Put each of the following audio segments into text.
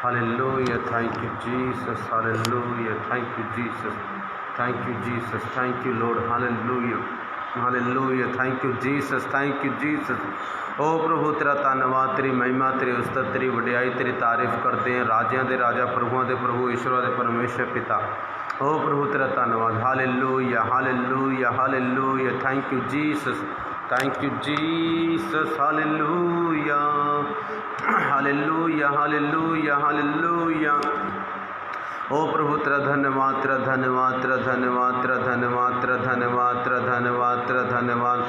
Hallelujah. Thank you, Jesus. Hallelujah. Thank you, Jesus. Thank you, Jesus. Thank you, Lord. Hallelujah. Hallelujah. Thank you, Jesus. Thank you, Jesus. ओ प्रभु तेरा धन्नवाद, तेरी महिमा, तेरी उस्तत, तेरी वडियाई, तेरी तारीफ करते हैं। राजियां दे राजा, प्रभुओं दे प्रभु, ईश्वर दे परमेश्वर पिता। ओ प्रभु तेरा धन्नवाद। Hallelujah, hallelujah, hallelujah. Thank you Jesus, thank you Jesus. Hallelujah, hallelujah, hallelujah, hallelujah. ओ प्रभु तेरा धन्यवाद, तेरा धन्यवाद, तेरा धन्यवाद, तेरा धन्यवाद, तेरा धन्यवाद, तेरा धन्यवाद, तेरा धन्यवाद।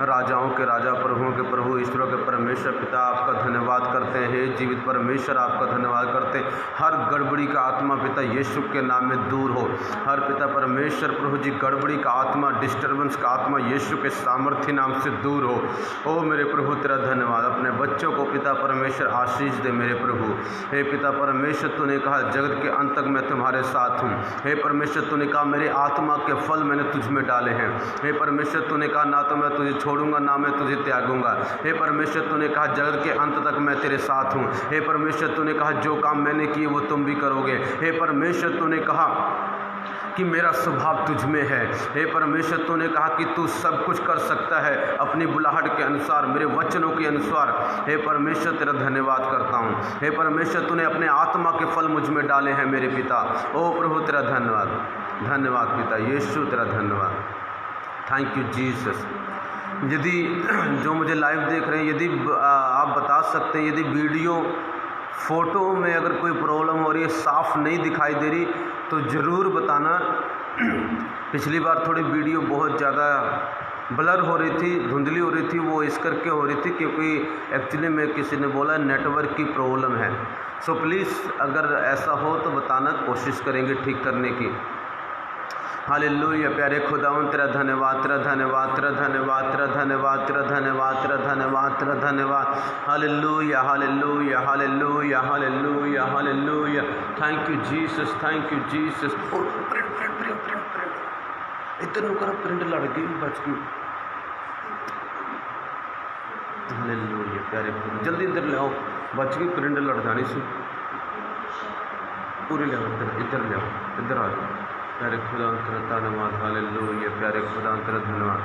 राजाओं के राजा, प्रभुओं के प्रभु, ईश्वरों के परमेश्वर पिता, आपका धन्यवाद करते हैं। हे जीवित परमेश्वर, आपका धन्यवाद करते हैं। हर गड़बड़ी का आत्मा पिता यीशु के नाम में दूर हो। हर पिता परमेश्वर प्रभु जी, गड़बड़ी का आत्मा, डिस्टर्बेंस का आत्मा यीशु के सामर्थ्य नाम से दूर हो। ओ मेरे प्रभु तेरा धन्यवाद। अपने बच्चों को पिता परमेश्वर आशीष दे मेरे प्रभु। हे पिता परमेश्वर, तूने कहा जगत के अंत तक मैं तुम्हारे साथ हूँ। हे परमेश्वर, तूने कहा मेरे आत्मा के फल मैंने तुझ में डाले हैं। हे परमेश्वर, तूने कहा ना तो मैं तुझे छोड़ूंगा, ना मैं तुझे त्यागूंगा। हे परमेश्वर, तूने कहा जगत के अंत तक मैं तेरे साथ हूँ। हे परमेश्वर, तूने कहा जो काम मैंने किए वो तुम भी करोगे। हे परमेश्वर, तूने कहा कि मेरा स्वभाव तुझ में है। हे परमेश्वर, तूने कहा कि तू सब कुछ कर सकता है अपनी बुलाहट के अनुसार, मेरे वचनों के अनुसार। हे परमेश्वर, तेरा धन्यवाद करता हूँ। हे परमेश्वर, तूने अपने आत्मा के फल मुझ में डाले हैं मेरे पिता। ओ प्रभु तेरा धन्यवाद, धन्यवाद पिता यीशु, तेरा धन्यवाद। Thank you Jesus. यदि जो मुझे लाइव देख रहे हैं, यदि आप बता सकते हैं, यदि वीडियो फ़ोटो में अगर कोई प्रॉब्लम हो रही है, साफ़ नहीं दिखाई दे रही, तो ज़रूर बताना। पिछली बार थोड़ी वीडियो बहुत ज़्यादा ब्लर हो रही थी, धुंधली हो रही थी, वो इस करके हो रही थी क्योंकि एक्चुअली में किसी ने बोला नेटवर्क की प्रॉब्लम है। सो प्लीज़ अगर ऐसा हो तो बताना, कोशिश करेंगे ठीक करने की। हालेलुया। प्यारे खुदावन तेरा धन्यवाद, तेरा धन्यवाद, तेरा धन्यवाद, तेरा धन्यवाद, तेरा धन्यवाद, तेरा धन्यवाद, तेरा धन्यवाद। Hallelujah, hallelujah, hallelujah, hallelujah, hallelujah. Thank you Jesus, thank you Jesus. इधर नु करो, प्रिंट लड़ गई, बच गई। हालेलुया। प्यारे खुदा जल्दी इधर ले आओ, बच गई, प्रिंट लड़ जानी सी। पूरी ले आओ, इधर ले आओ, इधर आ जाओ। प्यारे खुदा तेरा धन्यवाद। हालेलुया। प्यारे खुदा तेरा धन्यवाद।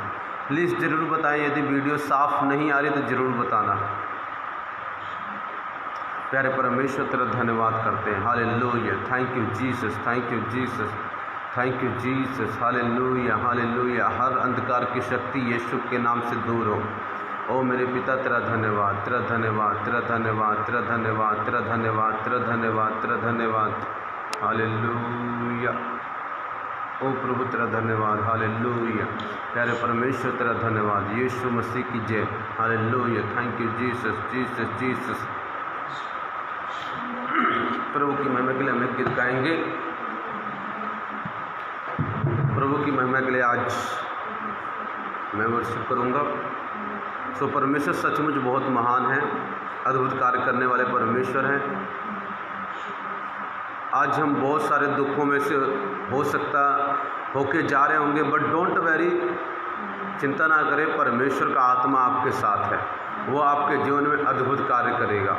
प्लीज़ ज़रूर बताएं, यदि वीडियो साफ़ नहीं आ रही तो ज़रूर बताना। प्यारे परमेश्वर, तेरा धन्यवाद करते हैं। Hallelujah. Thank you Jesus, thank you Jesus, thank you Jesus. Hallelujah, hallelujah. हर अंधकार की शक्ति यीशु के नाम से दूर हो। ओ मेरे पिता, तेरा धन्यवाद, तेरा धन्यवाद, तेरा धन्यवाद, तेरा धन्यवाद, तेरा धन्यवाद, तेरा धन्यवाद, तेरा धन्यवाद। हालेलुया। ओ प्रभु तेरा धन्यवाद। हालेलुया। प्यारे परमेश्वर, तेरा धन्यवाद। यीशु मसीह की जय। Hallelujah. Thank you Jesus, Jesus, Jesus. प्रभु की महिमा के लिए हम एक गीत गाएंगे। प्रभु की महिमा के लिए आज मैं वर्शिप करूंगा। सो परमेश्वर सचमुच बहुत महान है, अद्भुत कार्य करने वाले परमेश्वर हैं। आज हम बहुत सारे दुखों में से हो सकता होके जा रहे होंगे, बट डोंट वेरी, चिंता ना करें। परमेश्वर का आत्मा आपके साथ है, वो आपके जीवन में अद्भुत कार्य करेगा।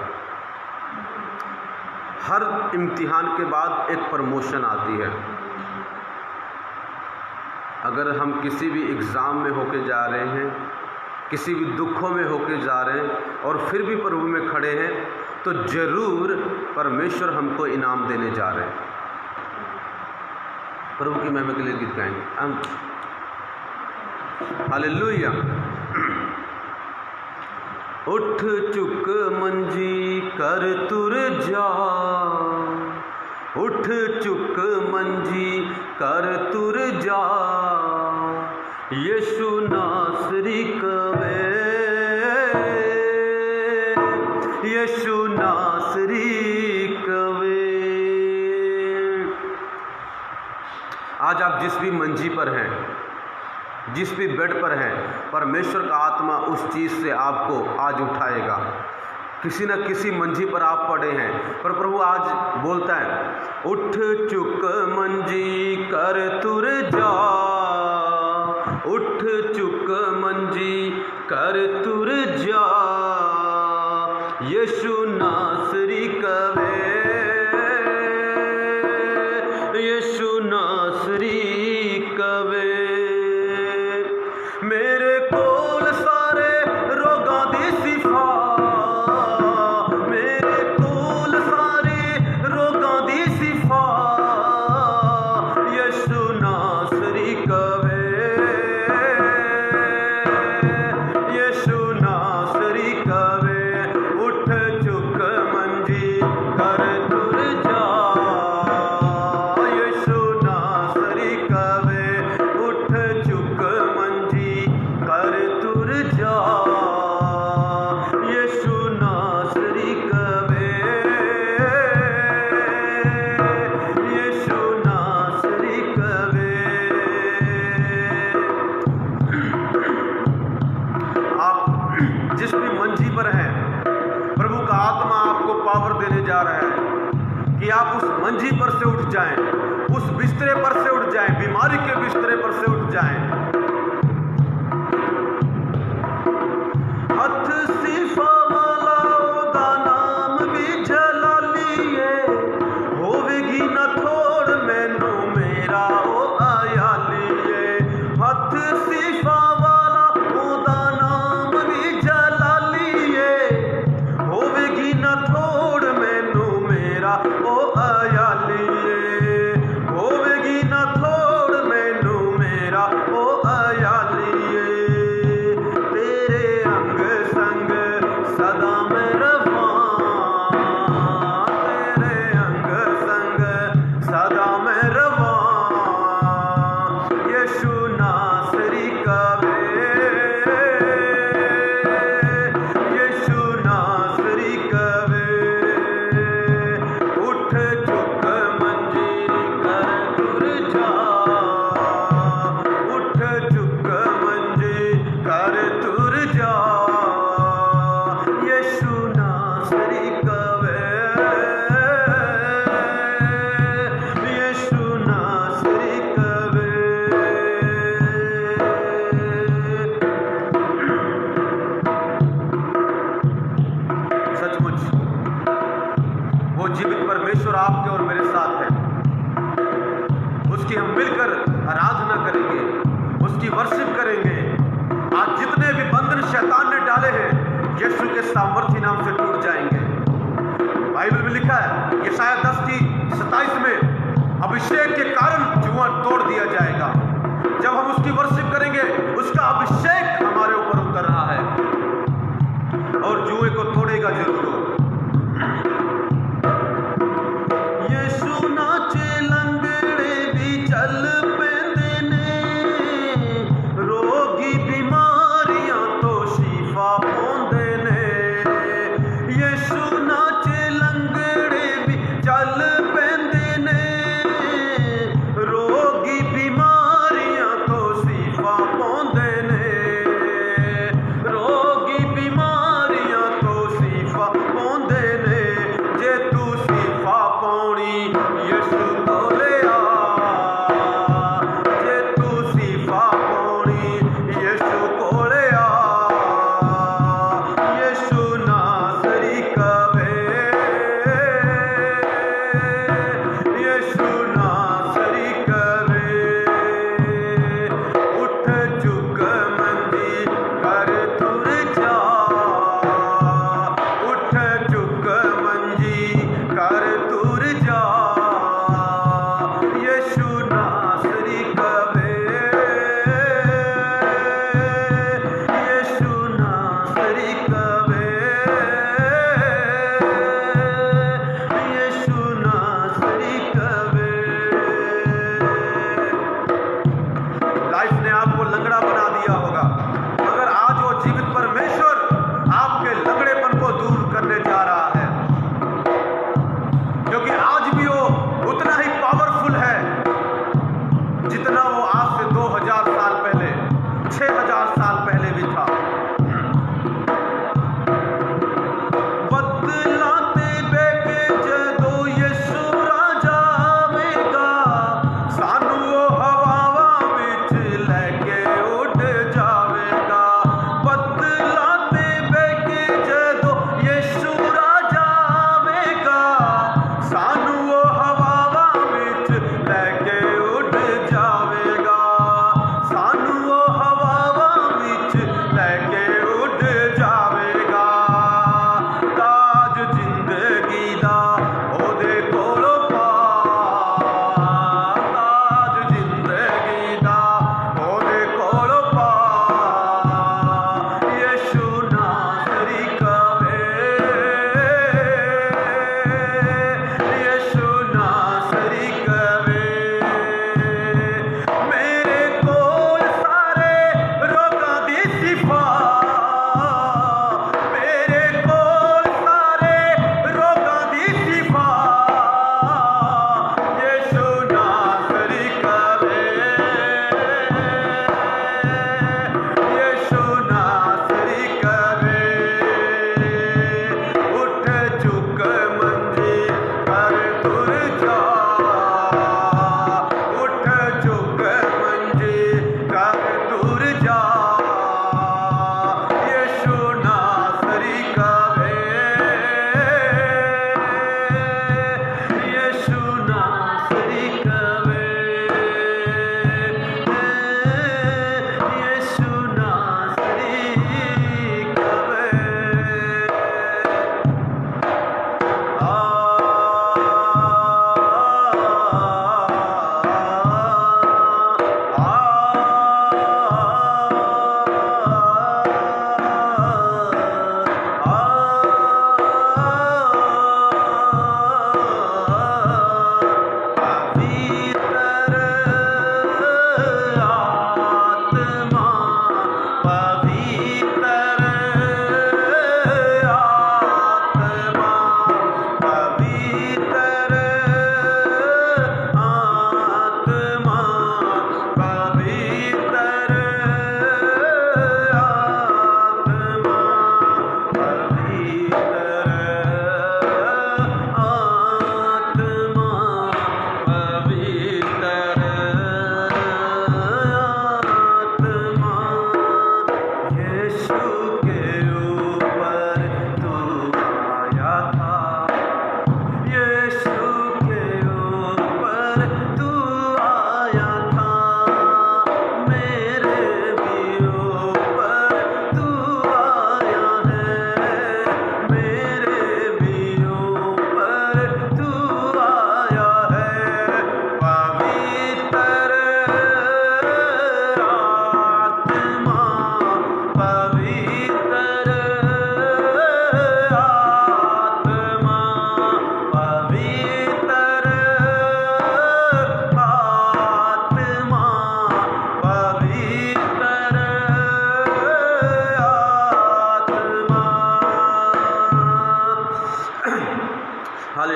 हर इम्तिहान के बाद एक प्रमोशन आती है। अगर हम किसी भी एग्ज़ाम में होके जा रहे हैं, किसी भी दुखों में होके जा रहे हैं और फिर भी प्रभु में खड़े हैं, तो जरूर परमेश्वर हमको इनाम देने जा रहे हैं। प्रभु की महिमा के लिए गीत गाएंगे हम। हालेलुया। उठ चुक मंजी कर तुर जा, उठ चुक मंजी कर तुर जा, यीशु नासरी कवे, यीशु नासरी कवे। आज आप जिस भी मंजी पर हैं, जिस भी बेड पर हैं, परमेश्वर का आत्मा उस चीज़ से आपको आज उठाएगा। किसी न किसी मंजी पर आप पड़े हैं, पर प्रभु आज बोलता है, उठ चुक मंजी कर तुर जा, उठ चुक मंजी कर तुर जा, यीशु नासरी कवे, पावर देने जा रहा है कि आप उस मंजी पर से उठ जाएं, उस बिस्तरे पर से उठ जाएं, बीमारी के बिस्तरे पर से उठ जाएं। हथ सिफा वाला ओदा नाम भी जलालीए, होवेगी न थोड़ मैनू मेरा ओ आया लिए। हथ सिफा वाला ओदा नाम भी जलालीए, होवेगी न थोड़ मैनू मेरा ओ आया लिए। होवेगी न थोड़ मैनू मेरा ओ आया लिए। तेरे अंग संग सदा मैं रवां, तेरे अंग संग सदा मैं रवां। यीशु नासरी कवे, यीशु नासरी कवे। उठ चुक मंजी कर तुर जा, उठ चुक मंजी कर तुर जा। यीशु नासरी कवे, यीशु नासरी कवे। सचमुच वो जीवित परमेश्वर आपके और मेरे साथ है। उसकी हम मिलकर आराधना करेंगे, उसकी वर्शिप करेंगे। आज जितने भी बंधन शैतान ने डाले हैं यीशु के सामर्थ्य नाम से टूट जाएंगे। बाइबल में लिखा है यशायाह 10:27 में, अभिषेक के कारण जुआ तोड़ दिया जाएगा। जब हम उसकी वर्शिप करेंगे उसका अभिषेक हमारे ऊपर उतर रहा है और जुए को तोड़ेगा जरूर। यीशु नाचे लंगड़े भी चल पैंदे ने, रोगी बीमारियां तो शिफा पाउंदे ने। यीशु नाचे लंगड़े भी चल पैंदे ने, रोगी बीमारियां तो शिफा पाउंदे ने। रोगी बीमारियां तो शिफा पाउंदे ने। जे तू शिफा पाउणी यीशु कोले आ, जे तू शिफा पाउणी यीशु कोले आ।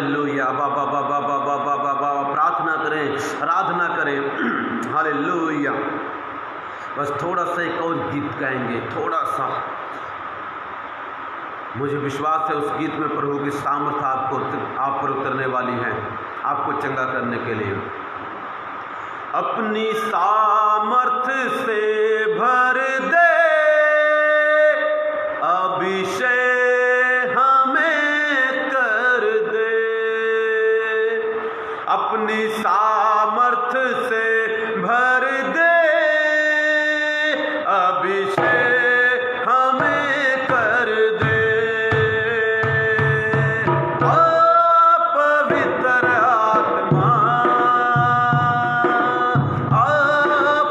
हालेलुया। बाबा बाबा बाबा बाबा बाबा प्रार्थना करें, आराधना करें। हालेलुया। बस थोड़ा सा एक और गीत गाएंगे, थोड़ा सा। मुझे विश्वास है उस गीत में प्रभु की सामर्थ आप पर उतरने वाली है, आपको चंगा करने के लिए। अपनी सामर्थ से भर दे अभिषेक हमें कर दे, अपनी सामर्थ से भर दे अभिषेक हमें कर दे। पवित्र आत्मा,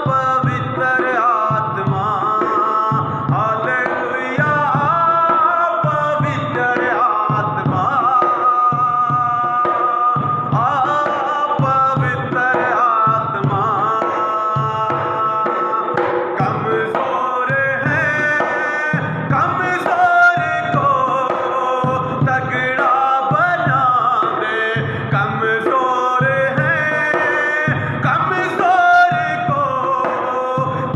पवित्र आत्मा, हालेलुया। पवित्र आत्मा, पवित्र आत्मा, कमजोर है, कमजोर को तगड़ा बना दे, कमजोर है, कमजोर को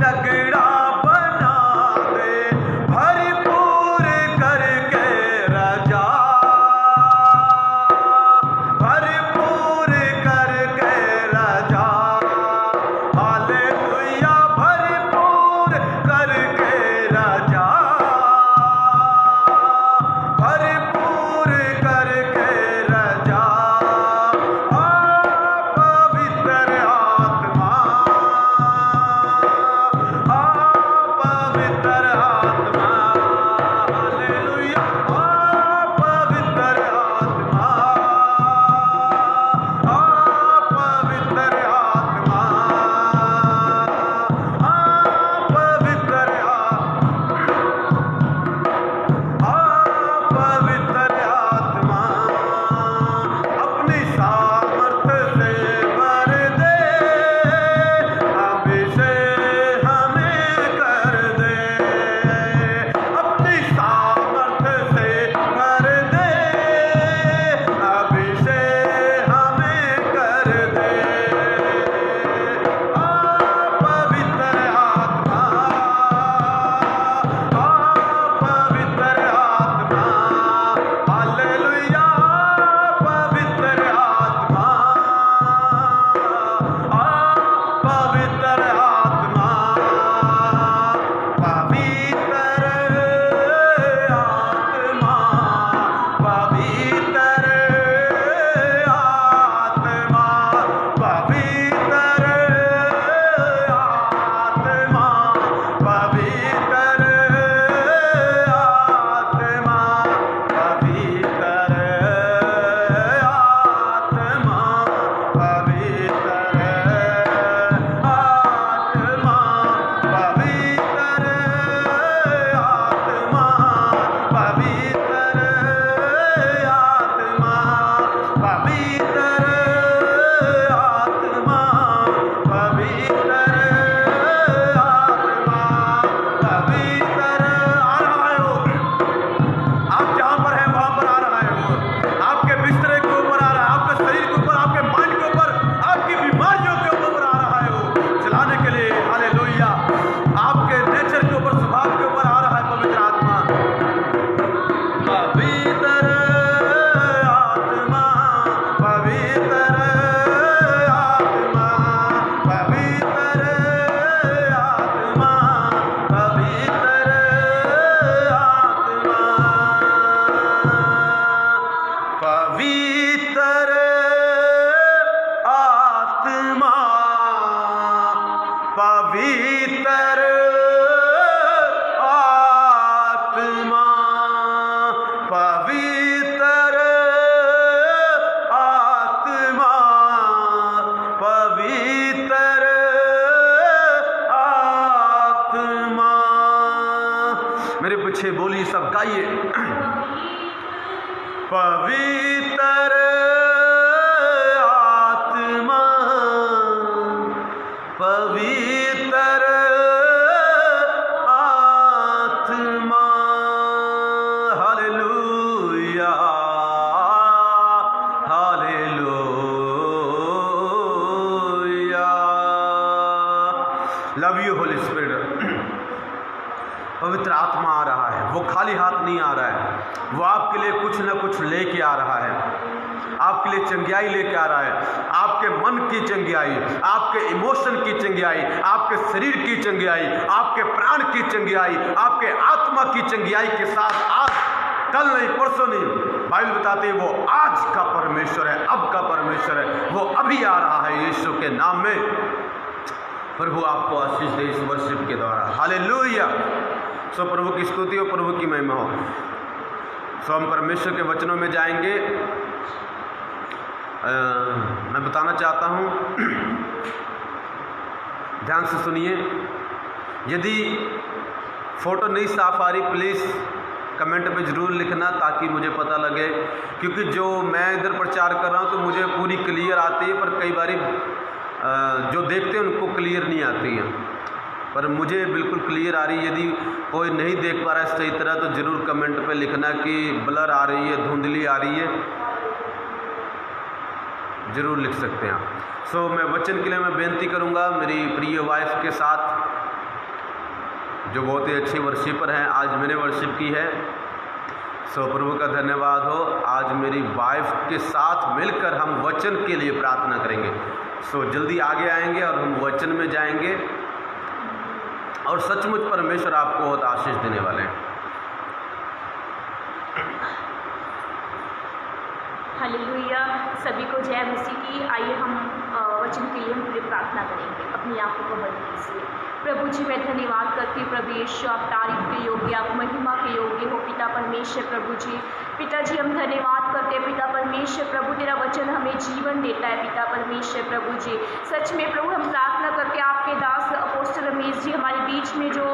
तगड़ा बना दे, भरपूर करके राजा, भरपूर करके राजा, हालेलुया। भरपूर करके राजा, भरपूर करके राजा, पवित्र आत्मा, पवित्र आत्मा, हालेलुया। पवित्र आत्मा, पवित्र आत्मा, पवित्र पवित्र आत्मा, अपनी सामर्थ से भर दे अभिषेक हमें कर दे, अपनी सामर्थ से भर दे अभिषेक हमें कर दे। पवित्र आत्मा, पवित्र आत्मा, हालेलुया। पवित्र आत्मा, पवित्र आत्मा, पवित्र आत्मा, पवित्र आत्मा, पवित्र आत्मा, पवित्र आत्मा, पवित्र आत्मा, पवित्र आत्मा, पवित्र आत्मा, पवित्र आत्मा, पवित्र आत्मा, पवित्र आत्मा, पवित्र आ रहा है वो। आप जहां पर हैं वहां पर आ रहा है वो, आपके बिस्तरे के ऊपर आ रहा है, आपके शरीर के ऊपर, आपके माइंड के ऊपर, आपकी बीमारियों के ऊपर आ रहा है वो, चलाने के लिए। हालेलुया। आपके नेचर के ऊपर, स्वभाव के ऊपर आ रहा है पवित्र आत्मा, पवित्र आत्मा, पवित्र आत्मा, पवित्र आत्मा, पवित्र आत्मा, पवित्र आत्मा, पवित्र आत्मा, पवित्र आत्मा, पवित्र आत्मा। मेरे पीछे बोलिए, सब गाइए। पवित्र आत्मा, पवित्र आत्मा, हालेलुया। पवित्र आत्मा आ रहा है। वो खाली हाथ नहीं आ रहा है, वो आपके लिए कुछ न कुछ लेके आ रहा है। आपके लिए चंगियाई लेके आ रहा है, आपके मन की चंगियाई, आपके इमोशन की चंगियाई, आपके शरीर की चंगियाई, आपके प्राण की चंगियाई, आपके आत्मा की चंगियाई के साथ आज, कल नहीं, परसों नहीं, बाइबल बताती है वो आज का परमेश्वर है, अब का परमेश्वर है, वो अभी आ रहा है यीशु के नाम में। प्रभु आपको आशीष दे इस वर्शिप के द्वारा। हालेलुया। सो प्रभु की स्तुति और प्रभु की महिमा हो। सो हम परमेश्वर के वचनों में जाएंगे। मैं बताना चाहता हूँ, ध्यान से सुनिए। यदि फ़ोटो नहीं साफ आ रही, प्लीज़ कमेंट पे ज़रूर लिखना ताकि मुझे पता लगे, क्योंकि जो मैं इधर प्रचार कर रहा हूँ तो मुझे पूरी क्लियर आती है, पर कई बारी जो देखते हैं उनको क्लियर नहीं आती है, पर मुझे बिल्कुल क्लियर आ रही है। यदि कोई नहीं देख पा रहा है सही तरह तो ज़रूर कमेंट पे लिखना कि ब्लर आ रही है, धुंधली आ रही है, ज़रूर लिख सकते हैं आप। सो मैं वचन के लिए मैं बेनती करूँगा मेरी प्रिय वाइफ के साथ, जो बहुत ही अच्छी वर्शिपर हैं। आज मैंने वर्शिप की है। सो प्रभु का धन्यवाद हो। आज मेरी वाइफ के साथ मिलकर हम वचन के लिए प्रार्थना करेंगे। सो जल्दी आगे आएंगे और हम वचन में जाएंगे, और सचमुच परमेश्वर आपको बहुत आशीष देने वाले हैं। हालेलुया। सभी को जय मसीह की। आइए हम वचन के लिए हम पूरी प्रार्थना करेंगे। अपनी आंखों को बंद कीजिए। प्रभु जी मैं धन्यवाद करती हूँ प्रभु यीशु, आप तारीफ के योग्य, आप महिमा के योग्य हो पिता परमेश्वर। प्रभु जी पिताजी हम धन्यवाद करते हैं पिता परमेश्वर। प्रभु तेरा वचन हमें जीवन देता है पिता परमेश्वर। प्रभु जी सच में प्रभु हम प्रार्थना करके आपके दास अपोस्टल रमेश जी हमारे बीच में जो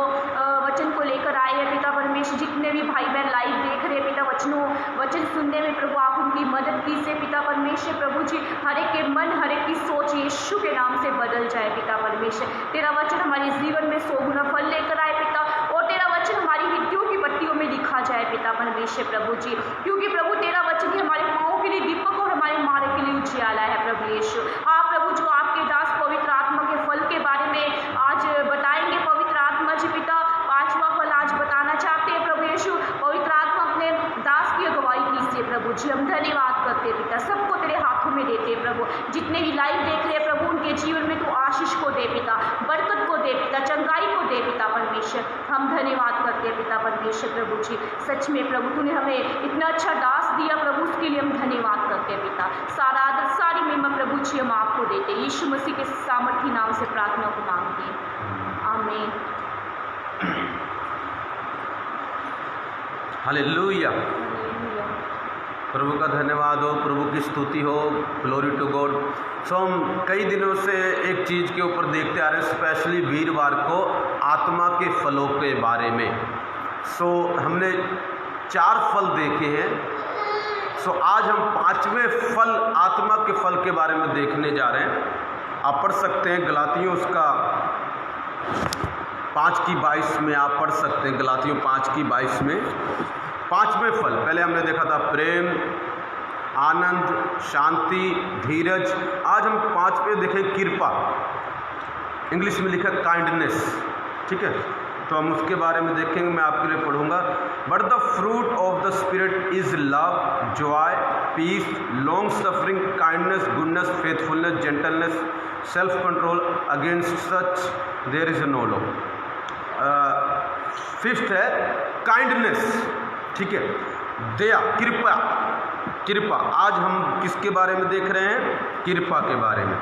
वचन को लेकर आए हैं पिता परमेश्वर, जितने भी भाई बहन लाइव देख रहे हैं पिता वचन सुनने में प्रभु आप उनकी मदद कीजिए पिता परमेश्वर। प्रभु जी हर एक के मन, हर एक की सोच यीशु के नाम से बदल जाए पिता परमेश्वर। तेरा वचन हमारे जीवन में 100 गुना फल लेकर आए पिता, और तेरा वचन हमारी हृदयों की पट्टियों में लिखा जाए पिता परमेश्वर। प्रभु जी क्योंकि प्रभु तेरा वचन ही हमारे पाँव के लिए दीपक और हमारे मार्ग के लिए उजियाला है प्रभु यीशु। हाँ प्रभु, जो आपके दास पवित्र आत्मा के फल के बारे में आज बताएंगे पवित्र आत्मा जी पिता, 5वां फल आज बताना चाहते हैं प्रभु यीशु। पवित्र आत्मा अपने दास की अगुवाई कीजिए प्रभु जी। हम धन्यवाद करते हैं पिता, सबको तेरे हाथों में देते हैं प्रभु। जितने भी लाइव देख रहे हैं प्रभु, उनके जीवन में तू आशीष को दे पिता, बरकत को दे पिता, चंगाई को दे पिता परमेश्वर। हम धन्यवाद करते हैं पिता परमेश्वर। प्रभु जी सच में प्रभु तूने हमें इतना अच्छा दास दिया प्रभु, उसके लिए हम धन्यवाद करते हैं पिता। सारा आदर सारी महिमा प्रभु जी हम आपको देते हैं। यीशु मसीह के सामर्थी नाम से प्रार्थना को मांगते हैं, आमीन। हालेलुया। प्रभु का धन्यवाद हो, प्रभु की स्तुति हो, ग्लोरी टू गॉड। सो हम कई दिनों से एक चीज़ के ऊपर देखते आ रहे हैं, स्पेशली वीरवार को आत्मा के फलों के बारे में। सो हमने 4 फल देखे हैं। सो आज हम 5वें फल, आत्मा के फल के बारे में देखने जा रहे हैं। आप पढ़ सकते हैं गलातियों उसका 5:22 में आप पढ़ सकते हैं, गलातियों 5:22 में 5वें फल। पहले हमने देखा था प्रेम, आनंद, शांति, धीरज। आज हम 5वें देखें कृपा, इंग्लिश में लिखा काइंडनेस, ठीक है। तो हम उसके बारे में देखेंगे, मैं आपके लिए पढ़ूंगा। But the fruit of the spirit is love, joy, peace, long suffering, kindness, goodness, faithfulness, gentleness, self control. Against such there is no law. 5th है काइंडनेस, ठीक है, दया, कृपा। कृपा आज हम किसके बारे में देख रहे हैं? कृपा के बारे में।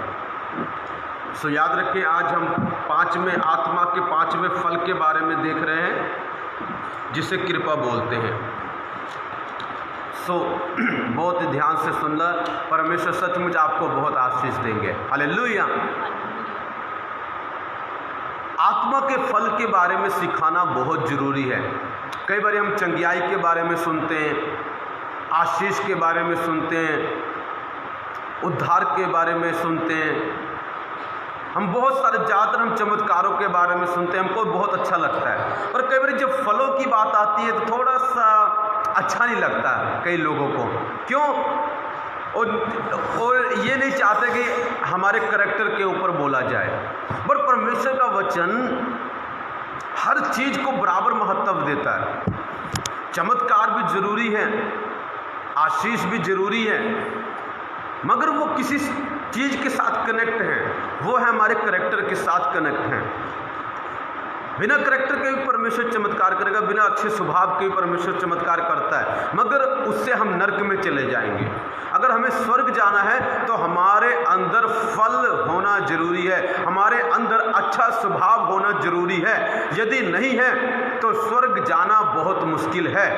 सो याद रखें, आज हम 5वें आत्मा के 5वें फल के बारे में देख रहे हैं, जिसे कृपा बोलते हैं। सो बहुत ही ध्यान से सुनना, परमेश्वर सचमुच आपको बहुत आशीष देंगे। हालेलुया। आत्मा के फल के बारे में सिखाना बहुत ज़रूरी है। कई बार हम चंगियाई के बारे में सुनते हैं, आशीष के बारे में सुनते हैं, उद्धार के बारे में सुनते हैं, हम बहुत सारे, ज़्यादातर हम चमत्कारों के बारे में सुनते हैं, हमको बहुत अच्छा लगता है। और कई बार जब फलों की बात आती है तो थोड़ा सा अच्छा नहीं लगता कई लोगों को। क्यों? और ये नहीं चाहते कि हमारे करैक्टर के ऊपर बोला जाए। पर परमेश्वर का वचन हर चीज को बराबर महत्व देता है। चमत्कार भी जरूरी है, आशीष भी जरूरी है, मगर वो किसी चीज के साथ कनेक्ट है, वो है हमारे करैक्टर के साथ कनेक्ट है। बिना करैक्टर के भी परमेश्वर चमत्कार करेगा, बिना अच्छे स्वभाव के भी परमेश्वर चमत्कार करता है, मगर उससे हम नरक में चले जाएंगे। अगर हमें स्वर्ग जाना है तो हमारे अंदर फल होना जरूरी है, हमारे अंदर अच्छा स्वभाव होना जरूरी है। यदि नहीं है तो स्वर्ग जाना बहुत मुश्किल है।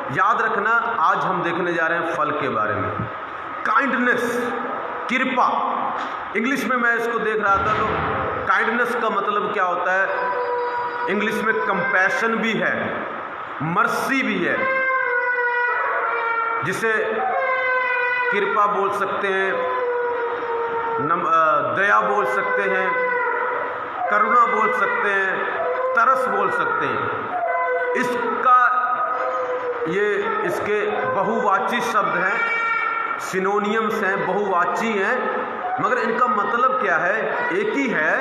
याद रखना, आज हम देखने जा रहे हैं फल के बारे में। काइंडनेस, कृपा। इंग्लिश में मैं इसको देख रहा था तो काइंडनेस का मतलब क्या होता है? इंग्लिश में कंपैशन भी है, मर्सी भी है, जिसे कृपा बोल सकते हैं, दया बोल सकते हैं, करुणा बोल सकते हैं, तरस बोल सकते हैं। इसके बहुवाची शब्द हैं, सिनोनियम्स हैं, बहुवाची हैं, मगर इनका मतलब क्या है? एक ही है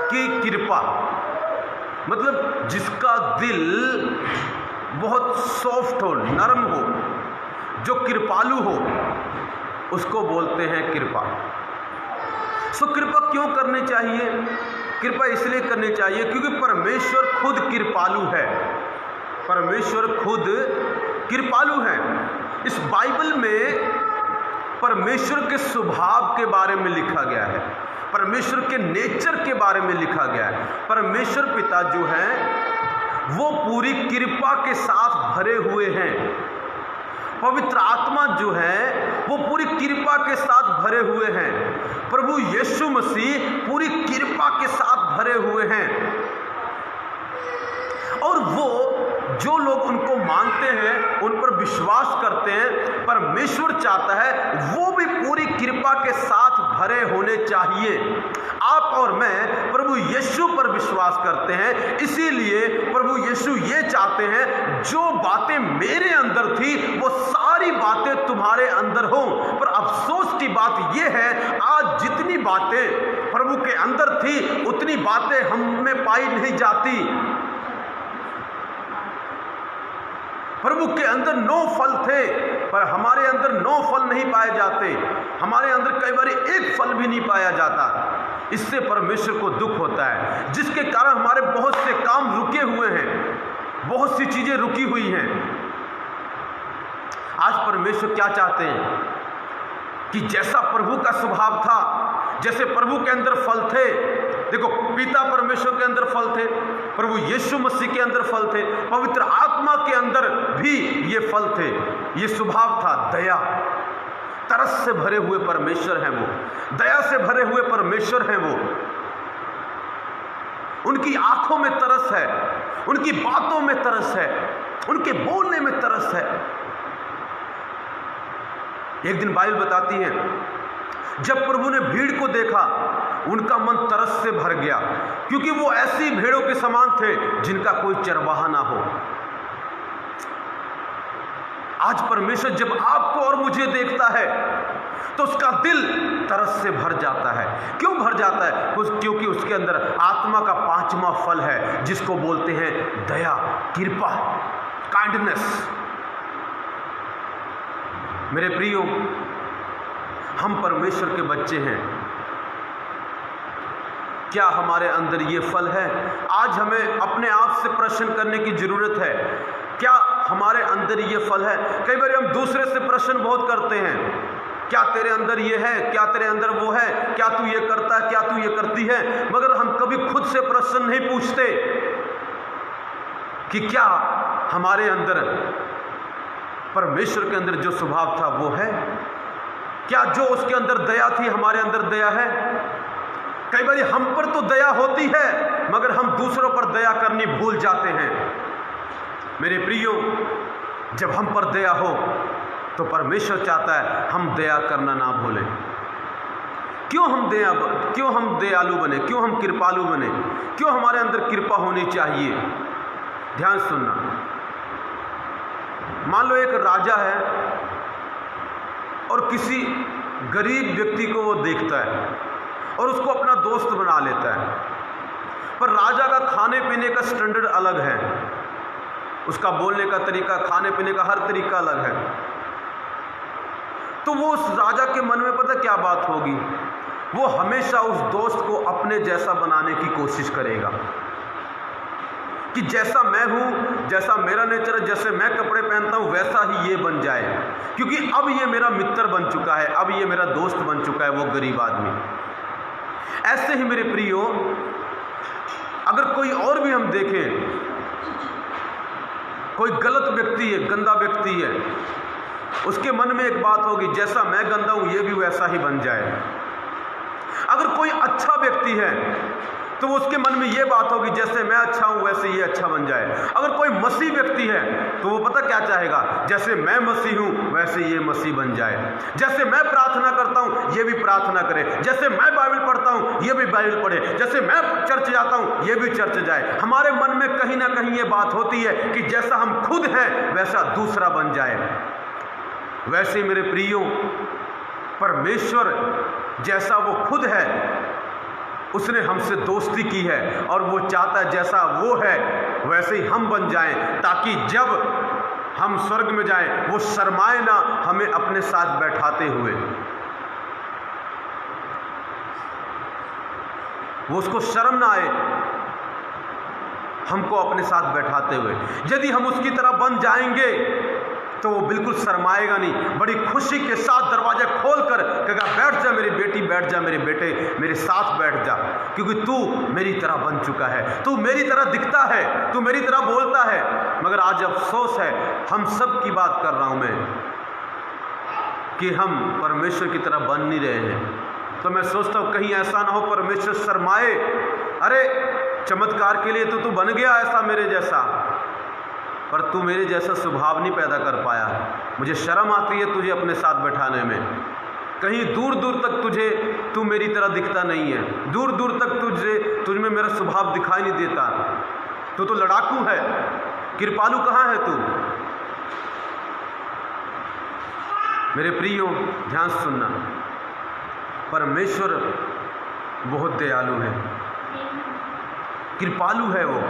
कि कृपा मतलब जिसका दिल बहुत सॉफ्ट हो, नरम हो, जो कृपालु हो, उसको बोलते हैं कृपा। कृपा क्यों करनी चाहिए? कृपा इसलिए करनी चाहिए क्योंकि परमेश्वर खुद कृपालु है। परमेश्वर खुद कृपालु है। इस बाइबल में परमेश्वर के स्वभाव के बारे में लिखा गया है, परमेश्वर के नेचर के बारे में लिखा गया है। परमेश्वर पिता जो है वो पूरी कृपा के साथ भरे हुए हैं। पवित्र आत्मा जो है वो पूरी कृपा के साथ भरे हुए हैं। प्रभु यीशु मसीह पूरी कृपा के साथ भरे हुए हैं। और वो जो लोग उनको मानते हैं, उन पर विश्वास करते हैं, परमेश्वर चाहता है वो भी पूरी कृपा के साथ भरे होने चाहिए। आप और मैं प्रभु यीशु पर विश्वास करते हैं, इसीलिए प्रभु यीशु ये चाहते हैं जो बातें मेरे अंदर थी वो सारी बातें तुम्हारे अंदर हों। पर अफसोस की बात यह है, आज जितनी बातें प्रभु के अंदर थी उतनी बातें हम में पाई नहीं जाती। प्रभु के अंदर 9 फल थे, पर हमारे अंदर 9 फल नहीं पाए जाते। हमारे अंदर कई बार एक फल भी नहीं पाया जाता। इससे परमेश्वर को दुख होता है, जिसके कारण हमारे बहुत से काम रुके हुए हैं, बहुत सी चीजें रुकी हुई हैं। आज परमेश्वर क्या चाहते हैं कि जैसा प्रभु का स्वभाव था, जैसे प्रभु के अंदर फल थे, देखो पिता परमेश्वर के अंदर फल थे, प्रभु यीशु मसीह के अंदर फल थे, पवित्र आत्मा के अंदर भी ये फल थे, ये स्वभाव था। दया, तरस से भरे हुए परमेश्वर हैं वो, दया से भरे हुए परमेश्वर हैं वो। उनकी आंखों में तरस है, उनकी बातों में तरस है, उनके बोलने में तरस है। एक दिन बाइबल बताती है, जब प्रभु ने भीड़ को देखा उनका मन तरस से भर गया, क्योंकि वो ऐसी भेड़ों के समान थे जिनका कोई चरवाहा ना हो। आज परमेश्वर जब आपको और मुझे देखता है तो उसका दिल तरस से भर जाता है। क्यों भर जाता है? क्योंकि उसके अंदर आत्मा का 5वां फल है, जिसको बोलते हैं दया, कृपा, काइंडनेस। मेरे प्रियो, हम परमेश्वर के बच्चे हैं। क्या हमारे अंदर ये फल है? आज हमें अपने आप से प्रश्न करने की जरूरत है, क्या हमारे अंदर ये फल है? कई बार हम दूसरे से प्रश्न बहुत करते हैं, क्या तेरे अंदर ये है, क्या तेरे अंदर वो है, क्या तू ये करता है, क्या तू ये करती है, मगर हम कभी खुद से प्रश्न नहीं पूछते कि क्या हमारे अंदर परमेश्वर के अंदर जो स्वभाव था वो है? क्या जो उसके अंदर दया थी हमारे अंदर दया है? कई बार हम पर तो दया होती है मगर हम दूसरों पर दया करनी भूल जाते हैं। मेरे प्रियो, जब हम पर दया हो तो परमेश्वर चाहता है हम दया करना ना भूलें। क्यों हम दयालु बने, क्यों हम कृपालु बने, क्यों हमारे अंदर कृपा होनी चाहिए? ध्यान सुनना। मान लो एक राजा है और किसी गरीब व्यक्ति को वो देखता है और उसको अपना दोस्त बना लेता है। पर राजा का खाने पीने का स्टैंडर्ड अलग है, उसका बोलने का तरीका, खाने पीने का हर तरीका अलग है। तो वो उस राजा के मन में पता क्या बात होगी, वो हमेशा उस दोस्त को अपने जैसा बनाने की कोशिश करेगा कि जैसा मैं हूं, जैसा मेरा नेचर है, जैसे मैं कपड़े पहनता हूं वैसा ही ये बन जाए, क्योंकि अब ये मेरा मित्र बन चुका है, अब ये मेरा दोस्त बन चुका है वो गरीब आदमी। ऐसे ही मेरे प्रियो, अगर कोई और भी हम देखें, कोई गलत व्यक्ति है, गंदा व्यक्ति है, उसके मन में एक बात होगी, जैसा मैं गंदा हूं ये भी वैसा ही बन जाए। अगर कोई अच्छा व्यक्ति है तो उसके मन में ये बात होगी, जैसे मैं अच्छा हूं वैसे ये अच्छा बन जाए। अगर कोई मसीह व्यक्ति है तो वो पता क्या चाहेगा, जैसे मैं मसीह हूं वैसे ये मसीह बन जाए। जैसे मैं प्रार्थना करता हूं ये भी प्रार्थना करे, जैसे मैं बाइबल पढ़ता हूं ये भी बाइबल पढ़े, जैसे मैं चर्च जाता हूं ये भी चर्च जाए। हमारे मन में कहीं ना कहीं ये बात होती है कि जैसा हम खुद हैं वैसा दूसरा बन जाए। वैसे मेरे प्रियो, परमेश्वर जैसा वो खुद है उसने हमसे दोस्ती की है और वो चाहता है जैसा वो है वैसे ही हम बन जाएं, ताकि जब हम स्वर्ग में जाएं वो शर्माए ना हमें अपने साथ बैठाते हुए, वो उसको शर्म ना आए हमको अपने साथ बैठाते हुए। यदि हम उसकी तरह बन जाएंगे तो वो बिल्कुल शर्माएगा नहीं, बड़ी खुशी के साथ दरवाजा खोलकर कहेगा, बैठ जा मेरी बेटी, बैठ जा मेरे बेटे, मेरे साथ बैठ जा, क्योंकि तू मेरी तरह बन चुका है, तू मेरी तरह दिखता है, तू मेरी तरह बोलता है। मगर आज अफसोस है, हम सब की बात कर रहा हूं मैं, कि हम परमेश्वर की तरह बन नहीं रहे हैं। तो मैं सोचता हूं कहीं ऐसा ना हो परमेश्वर शर्माए, अरे चमत्कार के लिए तो तू बन गया ऐसा मेरे जैसा, पर तू मेरे जैसा स्वभाव नहीं पैदा कर पाया। मुझे शर्म आती है तुझे अपने साथ बैठाने में। कहीं दूर दूर तक तू मेरी तरह दिखता नहीं है, दूर दूर तक तुझ में मेरा स्वभाव दिखाई नहीं देता। तू तो लड़ाकू है, कृपालु कहाँ है तू? मेरे प्रियो ध्यान से सुनना, परमेश्वर बहुत दयालु है, कृपालु है, वो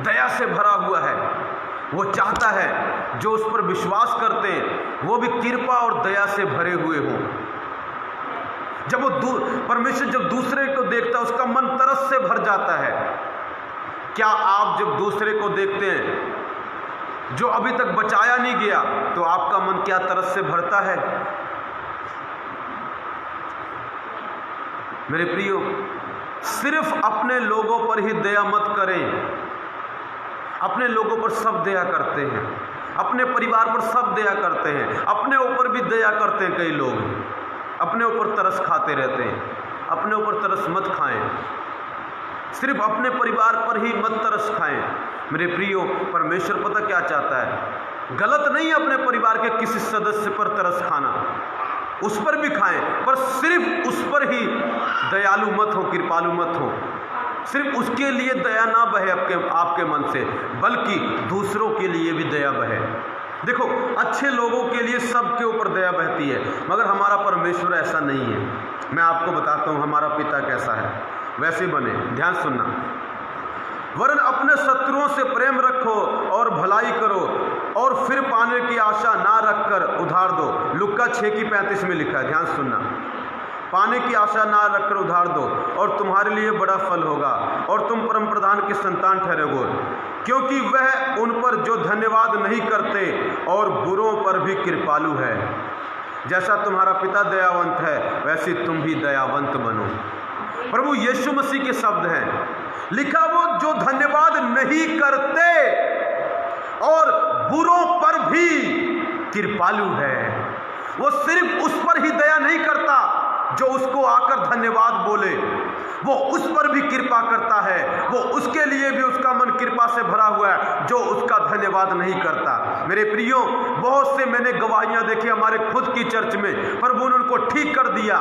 दया से भरा हुआ है। वो चाहता है जो उस पर विश्वास करते हैं वो भी कृपा और दया से भरे हुए हों। जब वो परमेश्वर जब दूसरे को देखता है उसका मन तरस से भर जाता है। क्या आप जब दूसरे को देखते हैं जो अभी तक बचाया नहीं गया तो आपका मन क्या तरस से भरता है? मेरे प्रियो, सिर्फ अपने लोगों पर ही दया मत करें। अपने लोगों पर सब दया करते हैं, अपने परिवार पर सब दया करते हैं, अपने ऊपर भी दया करते हैं। कई लोग अपने ऊपर तरस खाते रहते हैं। अपने ऊपर तरस मत खाएं, सिर्फ अपने परिवार पर ही मत तरस खाएं। मेरे प्रियो, परमेश्वर पता क्या चाहता है? गलत नहीं है अपने परिवार के किसी सदस्य पर तरस खाना, उस पर भी खाएं, पर सिर्फ उस पर ही दयालु मत हो, कृपालु मत हो। सिर्फ उसके लिए दया ना बहे आपके मन से, बल्कि दूसरों के लिए भी दया बहे। देखो, अच्छे लोगों के लिए सबके ऊपर दया बहती है, मगर हमारा परमेश्वर ऐसा नहीं है। मैं आपको बताता हूँ हमारा पिता कैसा है, वैसे बने। ध्यान सुनना, वरन अपने शत्रुओं से प्रेम रखो और भलाई करो और फिर पाने की आशा ना रखकर उधार दो। लुक्का 6:35 में लिखा है, ध्यान सुनना। पाने की आशा ना रखकर उधार दो और तुम्हारे लिए बड़ा फल होगा और तुम परम प्रधान के संतान ठहरोगे, क्योंकि वह उन पर जो धन्यवाद नहीं करते और बुरों पर भी कृपालु है। जैसा तुम्हारा पिता दयावंत है वैसे तुम भी दयावंत बनो। प्रभु यीशु मसीह के शब्द हैं, लिखा वो जो धन्यवाद नहीं करते और बुरों पर भी कृपालु है। वो सिर्फ उस पर ही दया नहीं करता जो उसको आकर धन्यवाद बोले, वो उस पर भी कृपा करता है। वो उसके लिए भी उसका मन कृपा से भरा हुआ है जो उसका धन्यवाद नहीं करता। मेरे प्रियो, बहुत से मैंने गवाहियां देखी हमारे खुद की चर्च में, प्रभु ने उनको ठीक कर दिया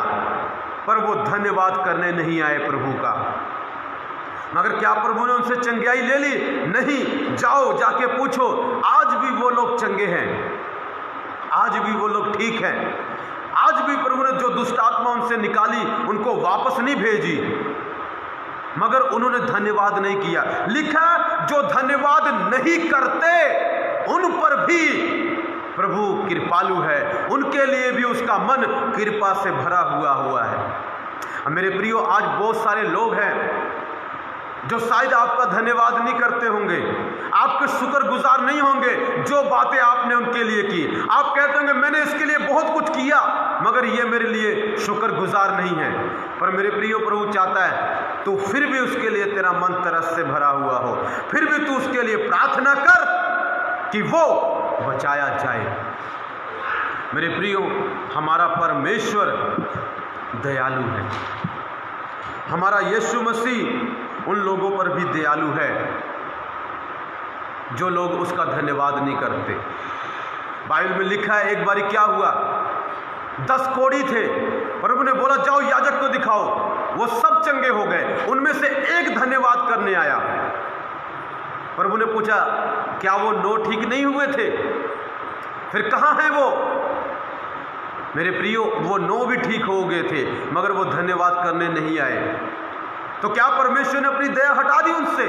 पर वो धन्यवाद करने नहीं आए प्रभु का। मगर क्या प्रभु ने उनसे चंगियाई ले ली? नहीं। जाओ जाके पूछो, आज भी वो लोग चंगे हैं, आज भी वो लोग ठीक हैं, आज आज भी प्रभु ने जो दुष्ट आत्मा उनसे निकाली उनको वापस नहीं भेजी, मगर उन्होंने धन्यवाद नहीं किया। लिखा जो धन्यवाद नहीं करते उन पर भी प्रभु कृपालु है, उनके लिए भी उसका मन कृपा से भरा हुआ है। मेरे प्रियो, आज बहुत सारे लोग हैं जो शायद आपका धन्यवाद नहीं करते होंगे, आपके शुक्रगुजार नहीं होंगे जो बातें आपने उनके लिए की। आप कहते होंगे मैंने इसके लिए बहुत कुछ किया, मगर ये मेरे लिए शुक्रगुजार नहीं है। पर मेरे प्रियो, प्रभु चाहता है तू फिर भी उसके लिए तेरा मन तरस से भरा हुआ हो, फिर भी तू उसके लिए प्रार्थना कर कि वो बचाया जाए। मेरे प्रियो, हमारा परमेश्वर दयालु है। हमारा यीशु मसीह उन लोगों पर भी दयालु है जो लोग उसका धन्यवाद नहीं करते। बाइबल में लिखा है एक बारी क्या हुआ, 10 कोढ़ी थे, प्रभु ने बोला जाओ याजक को दिखाओ, वो सब चंगे हो गए, उनमें से एक धन्यवाद करने आया। प्रभु ने पूछा क्या वो 9 ठीक नहीं हुए थे? फिर कहाँ हैं वो? मेरे प्रियो, वो 9 भी ठीक हो गए थे, मगर वो धन्यवाद करने नहीं आए। तो क्या परमेश्वर ने अपनी दया हटा दी उनसे?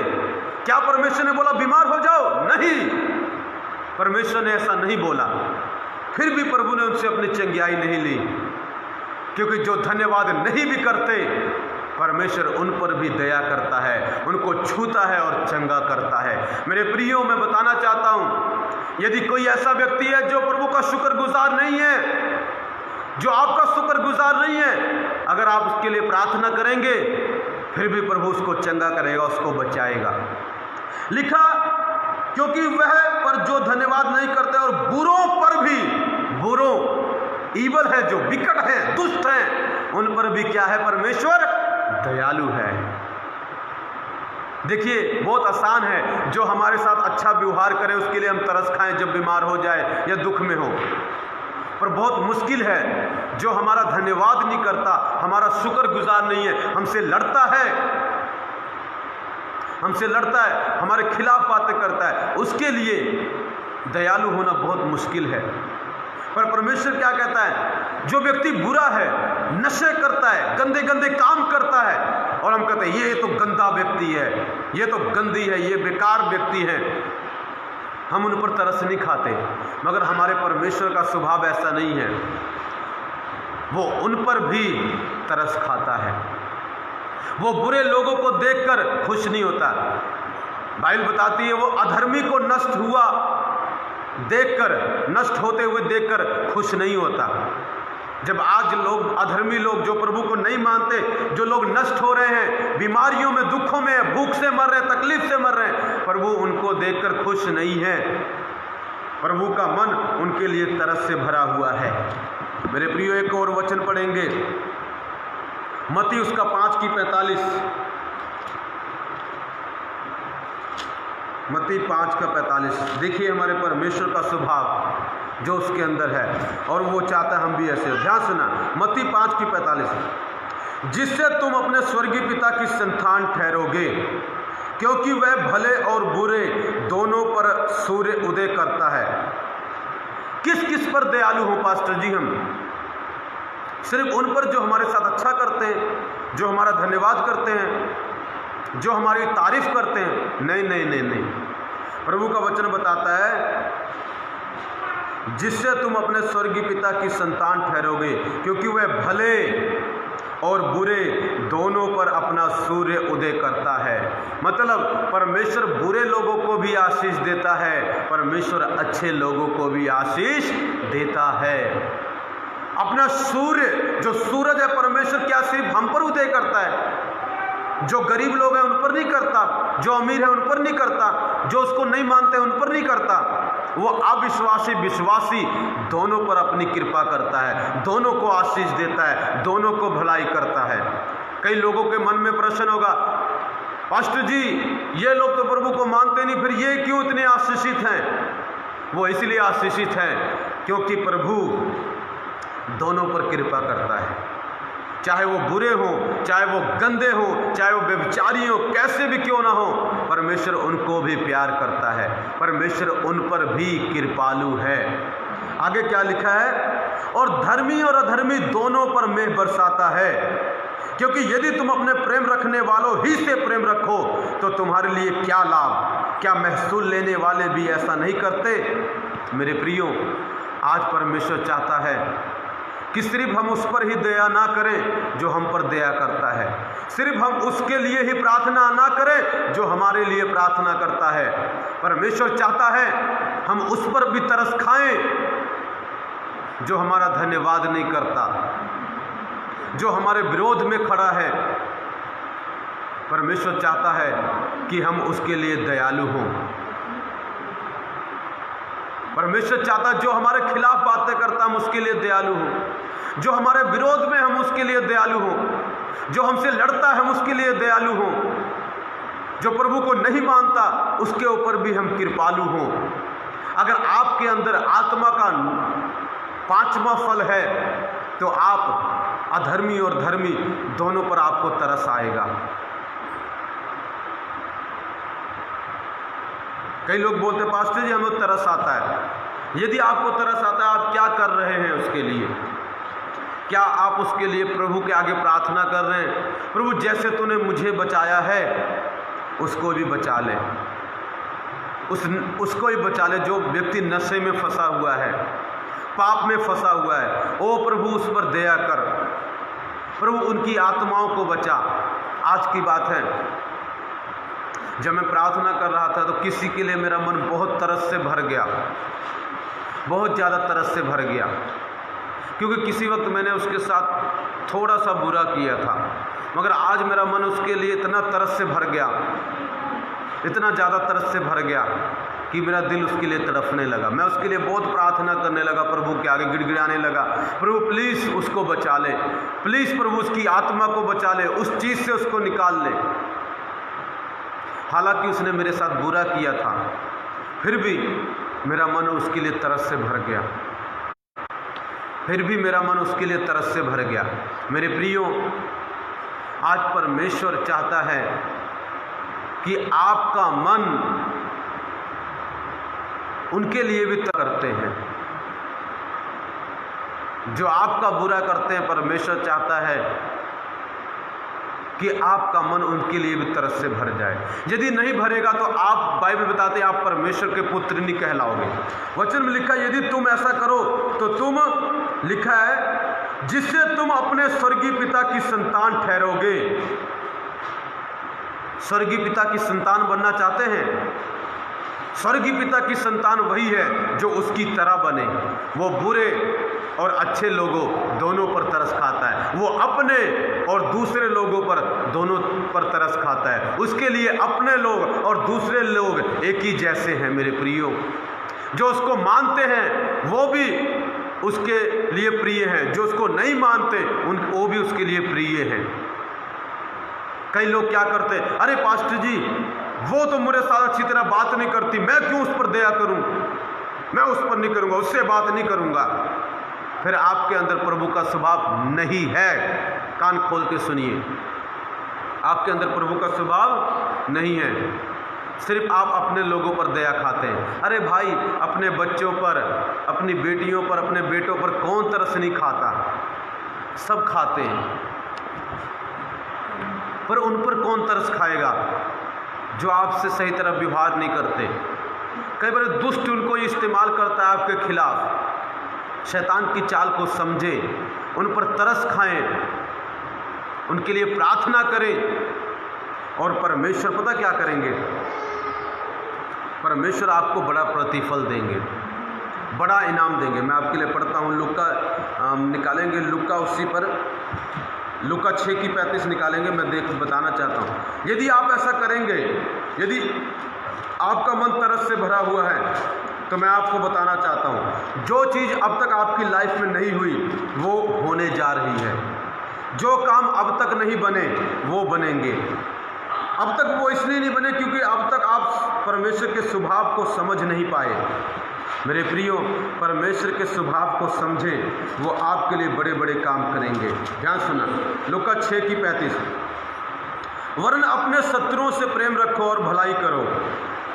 क्या परमेश्वर ने बोला बीमार हो जाओ? नहीं, परमेश्वर ने ऐसा नहीं बोला। फिर भी प्रभु ने उनसे अपनी चंगियाई नहीं ली, क्योंकि जो धन्यवाद नहीं भी करते परमेश्वर उन पर भी दया करता है, उनको छूता है और चंगा करता है। मेरे प्रियो, मैं बताना चाहता हूं, यदि कोई ऐसा व्यक्ति है जो प्रभु का शुक्रगुजार नहीं है, जो आपका शुक्रगुजार नहीं है, अगर आप उसके लिए प्रार्थना करेंगे फिर भी प्रभु उसको चंगा करेगा, उसको बचाएगा। लिखा क्योंकि वह पर जो धन्यवाद नहीं करते और बुरों पर भी, बुरों ईवल है, जो विकट हैं, दुष्ट हैं, उन पर भी क्या है? परमेश्वर दयालु है। देखिए, बहुत आसान है जो हमारे साथ अच्छा व्यवहार करे उसके लिए हम तरस खाएं जब बीमार हो जाए या दुख में हो, पर बहुत मुश्किल है जो हमारा धन्यवाद नहीं करता, हमारा शुक्रगुजार नहीं है, हमसे लड़ता है, हमारे खिलाफ बातें करता है, उसके लिए दयालु होना बहुत मुश्किल है। पर परमेश्वर क्या कहता है? जो व्यक्ति बुरा है, नशे करता है, गंदे गंदे काम करता है, और हम कहते हैं ये तो गंदा व्यक्ति है, ये तो गंदी है, ये बेकार व्यक्ति है, हम उन पर तरस नहीं खाते। मगर हमारे परमेश्वर का स्वभाव ऐसा नहीं है, वो उन पर भी तरस खाता है। वो बुरे लोगों को देखकर खुश नहीं होता। बाइबल बताती है वो अधर्मी को नष्ट हुआ देखकर, नष्ट होते हुए देखकर खुश नहीं होता। जब आज लोग, अधर्मी लोग जो प्रभु को नहीं मानते, जो लोग नष्ट हो रहे हैं, बीमारियों में, दुखों में, भूख से मर रहे हैं, तकलीफ से मर रहे हैं, प्रभु उनको देखकर खुश नहीं है। प्रभु का मन उनके लिए तरस से भरा हुआ है। मेरे प्रियो, एक और वचन पढ़ेंगे, मत्ती उसका 5:45, मत्ती 5:45। देखिए हमारे परमेश्वर का स्वभाव जो उसके अंदर है, और वो चाहता है हम भी ऐसे हो। ध्यान सुना, मत्ती 5:45, जिससे तुम अपने स्वर्गीय पिता की संतान ठहरोगे, क्योंकि वह भले और बुरे दोनों पर सूर्य उदय करता है। किस किस पर दयालु हो पास्टर जी? हम सिर्फ उन पर जो हमारे साथ अच्छा करते हैं, जो हमारा धन्यवाद करते हैं, जो हमारी तारीफ करते हैं? नहीं नहीं नहीं नहीं, प्रभु का वचन बताता है जिससे तुम अपने स्वर्गीय पिता की संतान ठहरोगे, क्योंकि वह भले और बुरे दोनों पर अपना सूर्य उदय करता है। मतलब परमेश्वर बुरे लोगों को भी आशीष देता है, परमेश्वर अच्छे लोगों को भी आशीष देता है। अपना सूर्य, जो सूरज है, परमेश्वर क्या सिर्फ हम पर उदय करता है? जो गरीब लोग हैं उन पर नहीं करता, जो अमीर है उन पर नहीं करता, जो उसको नहीं मानते उन पर नहीं करता। वो अविश्वासी विश्वासी दोनों पर अपनी कृपा करता है, दोनों को आशीष देता है, दोनों को भलाई करता है। कई लोगों के मन में प्रश्न होगा, पास्टर जी ये लोग तो प्रभु को मानते नहीं, फिर ये क्यों इतने आशीषित हैं? वो इसलिए आशीषित हैं क्योंकि प्रभु दोनों पर कृपा करता है। चाहे वो बुरे हों, चाहे वो गंदे हों, चाहे वो व्यभिचारी हों, कैसे भी क्यों ना हो, परमेश्वर उनको भी प्यार करता है, परमेश्वर उन पर भी कृपालु है। आगे क्या लिखा है? और धर्मी और अधर्मी दोनों पर मेघ बरसाता है। क्योंकि यदि तुम अपने प्रेम रखने वालों ही से प्रेम रखो तो तुम्हारे लिए क्या लाभ, क्या महसूल लेने वाले भी ऐसा नहीं करते? मेरे प्रियो, आज परमेश्वर चाहता है कि सिर्फ हम उस पर ही दया ना करें जो हम पर दया करता है, सिर्फ हम उसके लिए ही प्रार्थना ना करें जो हमारे लिए प्रार्थना करता है। परमेश्वर चाहता है हम उस पर भी तरस खाएं जो हमारा धन्यवाद नहीं करता, जो हमारे विरोध में खड़ा है। परमेश्वर चाहता है कि हम उसके लिए दयालु हों। परमेश्वर चाहता है जो हमारे खिलाफ बातें करता हम उसके लिए दयालु हों, जो हमारे विरोध में हम उसके लिए दयालु हों, जो हमसे लड़ता है हम उसके लिए दयालु हों, जो प्रभु को नहीं मानता उसके ऊपर भी हम कृपालु हों। अगर आपके अंदर आत्मा का 5वां फल है तो आप अधर्मी और धर्मी दोनों पर आपको तरस आएगा। कई लोग बोलते पास्टर जी हमें तरस आता है। यदि आपको तरस आता है, आप क्या कर रहे हैं उसके लिए? क्या आप उसके लिए प्रभु के आगे प्रार्थना कर रहे हैं, प्रभु जैसे तूने मुझे बचाया है उसको भी बचा ले, उसको ही बचा ले जो व्यक्ति नशे में फंसा हुआ है, पाप में फंसा हुआ है। ओ प्रभु उस पर दया कर, प्रभु उनकी आत्माओं को बचा। आज की बात है, जब मैं प्रार्थना कर रहा था तो किसी के लिए मेरा मन बहुत तरस से भर गया, बहुत ज़्यादा तरस से भर गया, क्योंकि किसी वक्त मैंने उसके साथ थोड़ा सा बुरा किया था, मगर आज मेरा मन उसके लिए इतना तरस से भर गया, इतना ज़्यादा तरस से भर गया कि मेरा दिल उसके लिए तड़पने लगा। मैं उसके लिए बहुत प्रार्थना करने लगा, प्रभु के आगे गिड़गिड़ाने लगा, प्रभु प्लीज़ उसको बचा ले, प्लीज़ प्रभु उसकी आत्मा को बचा ले, उस चीज़ से उसको निकाल ले। हालांकि उसने मेरे साथ बुरा किया था, फिर भी मेरा मन उसके लिए तरस से भर गया, फिर भी मेरा मन उसके लिए तरस से भर गया। मेरे प्रियो, आज परमेश्वर चाहता है कि आपका मन उनके लिए भी करते हैं जो आपका बुरा करते हैं। परमेश्वर चाहता है कि आपका मन उनके लिए भी तरस से भर जाए। यदि नहीं भरेगा तो आप, बाइबल बताते हैं, आप परमेश्वर के पुत्र नहीं कहलाओगे। वचन में लिखा है यदि तुम ऐसा करो तो तुम, लिखा है, जिससे तुम अपने स्वर्गीय पिता की संतान ठहरोगे। स्वर्गीय पिता की संतान बनना चाहते हैं? स्वर्गीय पिता की संतान वही है जो उसकी तरह बने। वो बुरे और अच्छे लोगों दोनों पर तरस खाता है, वो अपने और दूसरे लोगों पर दोनों पर तरस खाता है। उसके लिए अपने लोग और दूसरे लोग एक ही जैसे हैं। मेरे प्रियो, जो उसको मानते हैं वो भी उसके लिए प्रिय हैं, जो उसको नहीं मानते वो भी उसके लिए प्रिय हैं। कई लोग क्या करते, अरे पास्टर जी वो तो मेरे साथ अच्छी तरह बात नहीं करती, मैं क्यों उस पर दया करूं, मैं उस पर नहीं करूंगा, उससे बात नहीं करूंगा। फिर आपके अंदर प्रभु का स्वभाव नहीं है। कान खोल के सुनिए, आपके अंदर प्रभु का स्वभाव नहीं है। सिर्फ आप अपने लोगों पर दया खाते हैं। अरे भाई, अपने बच्चों पर, अपनी बेटियों पर, अपने बेटों पर कौन तरस नहीं खाता? सब खाते हैं, पर उन पर कौन तरस खाएगा जो आपसे सही तरह व्यवहार नहीं करते? कई बार दुष्ट उनको इस्तेमाल करता है आपके खिलाफ। शैतान की चाल को समझे, उन पर तरस खाएं, उनके लिए प्रार्थना करें, और परमेश्वर पता क्या करेंगे? परमेश्वर आपको बड़ा प्रतिफल देंगे, बड़ा इनाम देंगे। मैं आपके लिए पढ़ता हूँ, लूका निकालेंगे, लूका उसी पर लूका 6:35 निकालेंगे। मैं बताना चाहता हूँ, यदि आप ऐसा करेंगे, यदि आपका मन तरस से भरा हुआ है, तो मैं आपको बताना चाहता हूँ, जो चीज़ अब तक आपकी लाइफ में नहीं हुई वो होने जा रही है। जो काम अब तक नहीं बने वो बनेंगे। अब तक वो इसलिए नहीं बने क्योंकि अब तक आप परमेश्वर के स्वभाव को समझ नहीं पाए। मेरे प्रियो, परमेश्वर के स्वभाव को समझें, वो आपके लिए बड़े बड़े काम करेंगे। ध्यान सुना, लूका 6:35, वरन अपने शत्रुओं से प्रेम रखो और भलाई करो,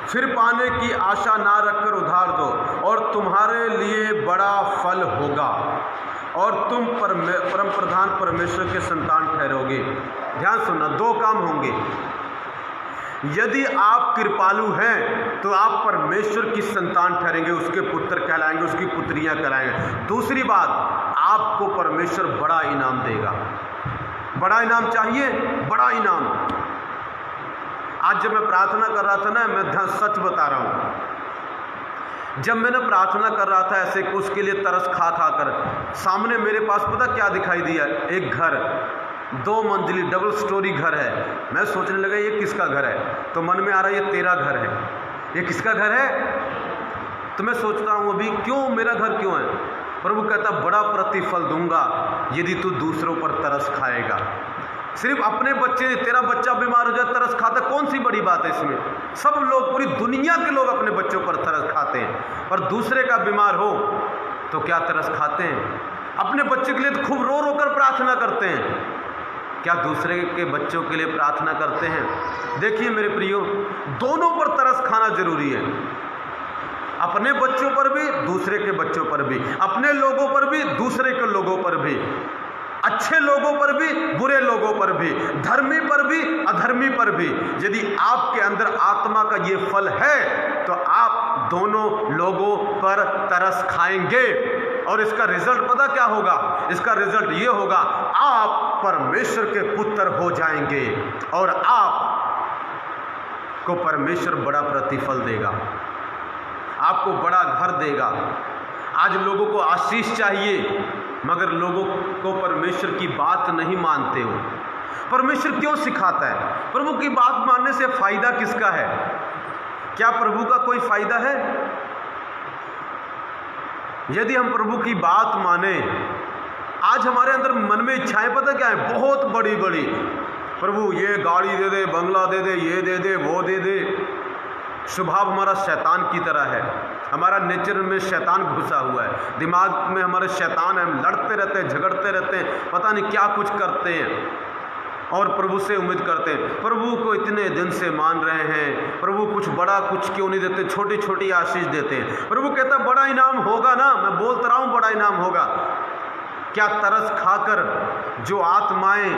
फिर पाने की आशा ना रखकर उधार दो, और तुम्हारे लिए बड़ा फल होगा। और तुम परम प्रधान परमेश्वर के संतान ठहरोगे। ध्यान सुनना, दो काम होंगे। यदि आप कृपालु हैं तो आप परमेश्वर की संतान ठहरेंगे, उसके पुत्र कहलाएंगे, उसकी पुत्रियां कहलाएंगे। दूसरी बात, आपको परमेश्वर बड़ा इनाम देगा। बड़ा इनाम चाहिए, बड़ा इनाम। आज जब मैं प्रार्थना कर रहा था ना, मैं सच बता रहा हूं, जब मैंने प्रार्थना कर रहा था ऐसे उसके लिए तरस खा खा कर, सामने मेरे पास पता क्या दिखाई दिया? एक घर, 2 मंजिली डबल स्टोरी घर है। मैं सोचने लगा ये किसका घर है? तो मन में आ रहा है ये तेरा घर है। ये किसका घर है? तो मैं सोचता हूँ अभी क्यों मेरा घर क्यों है? प्रभु कहता बड़ा प्रतिफल दूंगा यदि तू दूसरों पर तरस खाएगा। सिर्फ अपने बच्चे, तेरा बच्चा बीमार हो जाए तरस खाता, कौन सी बड़ी बात है इसमें? सब लोग, पूरी दुनिया के लोग अपने बच्चों पर तरस खाते हैं, पर दूसरे का बीमार हो तो क्या तरस खाते हैं? अपने बच्चे के लिए तो खूब रो रो कर प्रार्थना करते हैं, क्या दूसरे के बच्चों के लिए प्रार्थना करते हैं? देखिए मेरे प्रियो, दोनों पर तरस खाना जरूरी है। अपने बच्चों पर भी, दूसरे के बच्चों पर भी, अपने लोगों पर भी, दूसरे के लोगों पर भी, अच्छे लोगों पर भी, बुरे लोगों पर भी, धर्मी पर भी, अधर्मी पर भी। यदि आपके अंदर आत्मा का ये फल है तो आप दोनों लोगों पर तरस खाएंगे। और इसका रिजल्ट पता क्या होगा? इसका रिजल्ट ये होगा, आप परमेश्वर के पुत्र हो जाएंगे और आपको परमेश्वर बड़ा प्रतिफल देगा, आपको बड़ा घर देगा। आज लोगों को आशीष चाहिए मगर लोगों को परमेश्वर की बात नहीं मानते हो। परमेश्वर क्यों सिखाता है? प्रभु की बात मानने से फायदा किसका है? क्या प्रभु का कोई फायदा है? यदि हम प्रभु की बात माने, आज हमारे अंदर मन में इच्छाएं पता क्या है? बहुत बड़ी बड़ी, प्रभु ये गाड़ी दे दे, बंगला दे दे, ये दे दे, वो दे दे। स्वभाव हमारा शैतान की तरह है, हमारा नेचर में शैतान घुसा हुआ है, दिमाग में हमारे शैतान है, हम लड़ते रहते हैं, झगड़ते रहते हैं, पता नहीं क्या कुछ करते हैं और प्रभु से उम्मीद करते हैं। प्रभु को इतने दिन से मान रहे हैं, प्रभु कुछ बड़ा कुछ क्यों नहीं देते, छोटी छोटी आशीष देते हैं। प्रभु कहता बड़ा इनाम होगा ना, मैं बोलता रहा हूँ बड़ा इनाम होगा। क्या तरस खाकर जो आत्माएं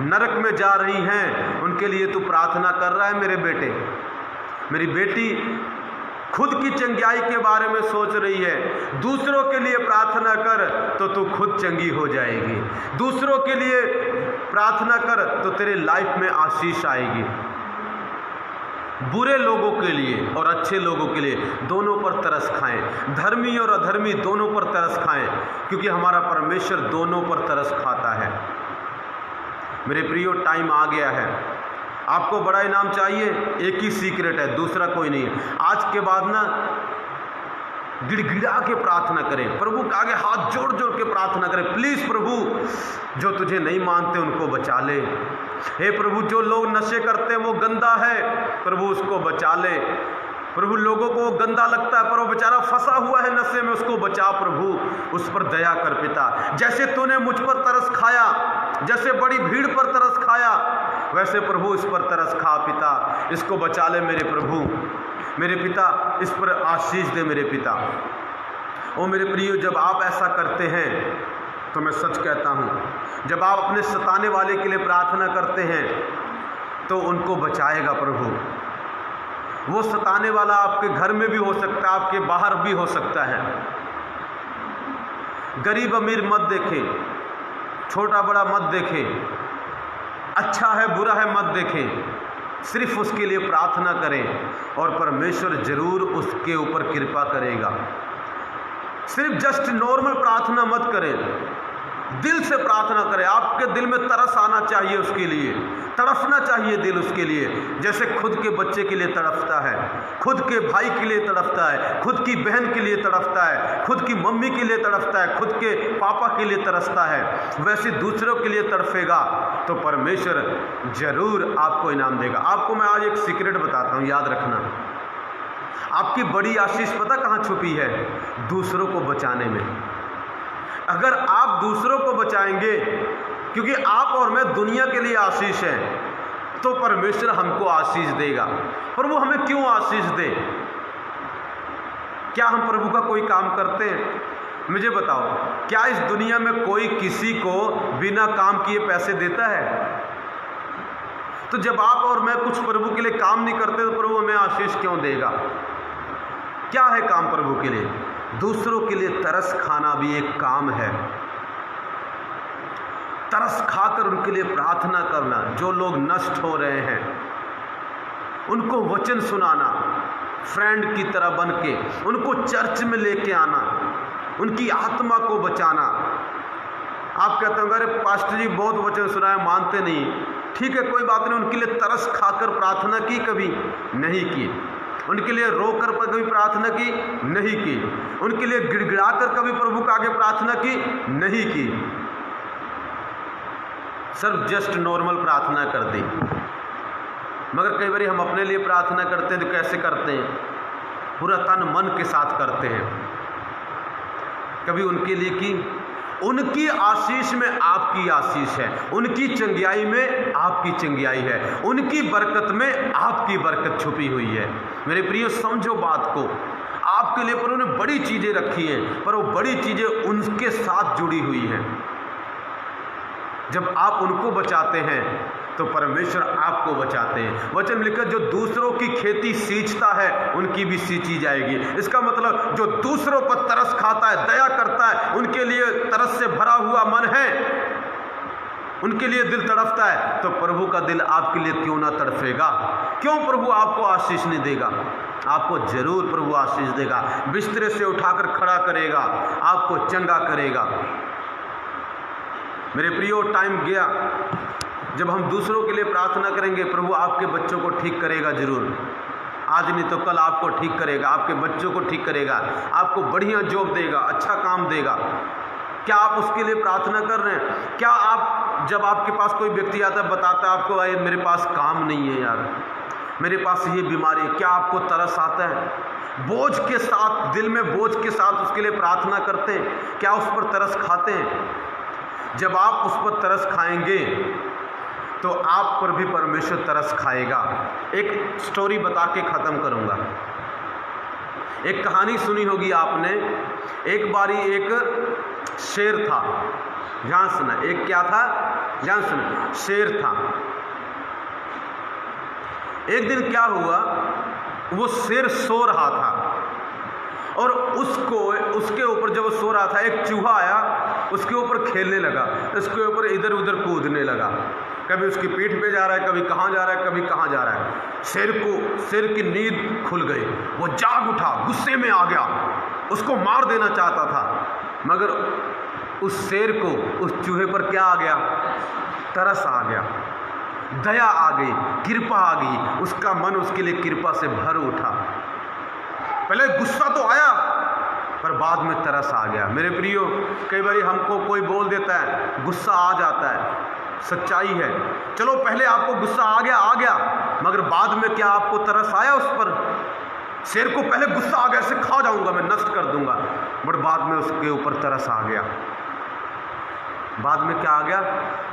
नरक में जा रही हैं उनके लिए तू प्रार्थना कर रहा है? मेरे बेटे, मेरी बेटी, खुद की चंगाई के बारे में सोच रही है, दूसरों के लिए प्रार्थना कर तो तू खुद चंगी हो जाएगी। दूसरों के लिए प्रार्थना कर तो तेरे लाइफ में आशीष आएगी। बुरे लोगों के लिए और अच्छे लोगों के लिए दोनों पर तरस खाएं, धर्मी और अधर्मी दोनों पर तरस खाएं, क्योंकि हमारा परमेश्वर दोनों पर तरस खाता है। मेरे प्रियो, टाइम आ गया है। आपको बड़ा इनाम चाहिए? एक ही सीक्रेट है, दूसरा कोई नहीं है। आज के बाद ना गिड़गिड़ा के प्रार्थना करें, प्रभु के आगे हाथ जोड़ जोड़ के प्रार्थना करें, प्लीज प्रभु, जो तुझे नहीं मानते उनको बचा ले। हे प्रभु, जो लोग नशे करते हैं वो गंदा है, प्रभु उसको बचा ले। प्रभु, लोगों को गंदा लगता है पर वो बेचारा फंसा हुआ है नशे में, उसको बचा प्रभु, उस पर दया कर पिता। जैसे तूने मुझ पर तरस खाया, जैसे बड़ी भीड़ पर तरस खाया, वैसे प्रभु इस पर तरस खा पिता, इसको बचा ले मेरे प्रभु, मेरे पिता, इस पर आशीष दे मेरे पिता। ओ मेरे प्रियो, जब आप ऐसा करते हैं तो मैं सच कहता हूँ, जब आप अपने सताने वाले के लिए प्रार्थना करते हैं तो उनको बचाएगा प्रभु। वो सताने वाला आपके घर में भी हो सकता है, आपके बाहर भी हो सकता है। गरीब अमीर मत देखें, छोटा बड़ा मत देखें, अच्छा है बुरा है मत देखें, सिर्फ उसके लिए प्रार्थना करें और परमेश्वर जरूर उसके ऊपर कृपा करेगा। सिर्फ जस्ट नॉर्मल प्रार्थना मत करें, दिल से प्रार्थना करें। आपके दिल में तरस आना चाहिए उसके लिए, तड़फना चाहिए दिल उसके लिए, जैसे खुद के बच्चे के लिए तड़फता है, खुद के भाई के लिए तड़फता है, खुद की बहन के लिए तड़फता है, खुद की मम्मी के लिए तड़फता है, खुद के पापा के लिए तरसता है, वैसे दूसरों के लिए तड़फेगा तो परमेश्वर जरूर आपको इनाम देगा। आपको मैं आज एक सीक्रेट बताता हूँ, याद रखना। आपकी बड़ी आशीष पता कहाँ छुपी है? दूसरों को बचाने में। अगर आप दूसरों को बचाएंगे, क्योंकि आप और मैं दुनिया के लिए आशीष है, तो परमेश्वर हमको आशीष देगा। पर वो हमें क्यों आशीष दे? क्या हम प्रभु का कोई काम करते हैं? मुझे बताओ, क्या इस दुनिया में कोई किसी को बिना काम किए पैसे देता है? तो जब आप और मैं कुछ प्रभु के लिए काम नहीं करते तो प्रभु हमें आशीष क्यों देगा? क्या है काम प्रभु के लिए? दूसरों के लिए तरस खाना भी एक काम है। तरस खाकर उनके लिए प्रार्थना करना, जो लोग नष्ट हो रहे हैं उनको वचन सुनाना, फ्रेंड की तरह बन के उनको चर्च में लेके आना, उनकी आत्मा को बचाना। आप कहते होंगे, अरे पास्टर जी बहुत वचन सुनाया, मानते नहीं। ठीक है, कोई बात नहीं। उनके लिए तरस खाकर प्रार्थना की? कभी नहीं की। उनके लिए रोकर पर कभी प्रार्थना की? नहीं की। उनके लिए गिड़गिड़ाकर कभी प्रभु के आगे प्रार्थना की? नहीं की। सिर्फ जस्ट नॉर्मल प्रार्थना कर दी। मगर कई बार हम अपने लिए प्रार्थना करते हैं तो कैसे करते हैं? पूरा तन मन के साथ करते हैं। कभी उनके लिए की? उनकी आशीष में आपकी आशीष है, उनकी चंगियाई में आपकी चंगियाई है, उनकी बरकत में आपकी बरकत छुपी हुई है। मेरे प्रियो, समझो बात को। आपके लिए पर उन्होंने बड़ी चीज़ें रखी हैं, पर वो बड़ी चीज़ें उनके साथ जुड़ी हुई हैं। जब आप उनको बचाते हैं तो परमेश्वर आपको बचाते हैं। वचन में लिखा, जो दूसरों की खेती सींचता है उनकी भी सींची जाएगी। इसका मतलब जो दूसरों पर तरस खाता है, दया करता है, उनके लिए तरस से भरा हुआ मन है, उनके लिए दिल तड़पता है, तो प्रभु का दिल आपके लिए क्यों ना तड़पेगा? क्यों प्रभु आपको आशीष नहीं देगा? आपको जरूर प्रभु आशीष देगा। बिस्तरे से उठाकर खड़ा करेगा, आपको चंगा करेगा। मेरे प्रियो, टाइम गया जब हम दूसरों के लिए प्रार्थना करेंगे, प्रभु आपके बच्चों को ठीक करेगा जरूर। आज नहीं तो कल आपको ठीक करेगा, आपके बच्चों को ठीक करेगा, आपको बढ़िया जॉब देगा, अच्छा काम देगा। क्या आप उसके लिए प्रार्थना कर रहे हैं? क्या आप, जब आपके पास कोई व्यक्ति आता है, बताता है आपको, भाई मेरे पास काम नहीं है यार, मेरे पास ये बीमारी है, क्या आपको तरस आता है? बोझ के साथ, दिल में बोझ के साथ उसके लिए प्रार्थना करते हैं? क्या उस पर तरस खाते हैं? जब आप उस पर तरस खाएंगे तो आप पर भी परमेश्वर तरस खाएगा। एक स्टोरी बता के ख़त्म करूँगा। एक कहानी सुनी होगी आपने। एक बारी एक शेर था, ध्यान सुना। एक क्या था? ध्यान सुना, शेर था। एक दिन क्या हुआ, वो शेर सो रहा था और उसके ऊपर जब वो सो रहा था, एक चूहा आया, उसके ऊपर खेलने लगा, उसके ऊपर इधर उधर कूदने लगा। कभी उसकी पीठ पे जा रहा है, कभी कहाँ जा रहा है, कभी कहाँ जा रहा है। शेर की नींद खुल गई, वो जाग उठा, गुस्से में आ गया, उसको मार देना चाहता था। मगर उस शेर को उस चूहे पर क्या आ गया? तरस आ गया, दया आ गई, कृपा आ गई। उसका मन उसके लिए कृपा से भर उठा। पहले गुस्सा तो आया, पर बाद में तरस आ गया। मेरे प्रियो, कई बार हमको कोई बोल देता है, गुस्सा आ जाता है, सच्चाई है। चलो, पहले आपको गुस्सा आ गया, मगर बाद में क्या आपको तरस आया उस पर? शेर को पहले गुस्सा आ गया, इसे खा जाऊंगा, मैं नष्ट कर दूंगा, बट बाद में उसके ऊपर तरस आ गया। बाद में क्या आ गया?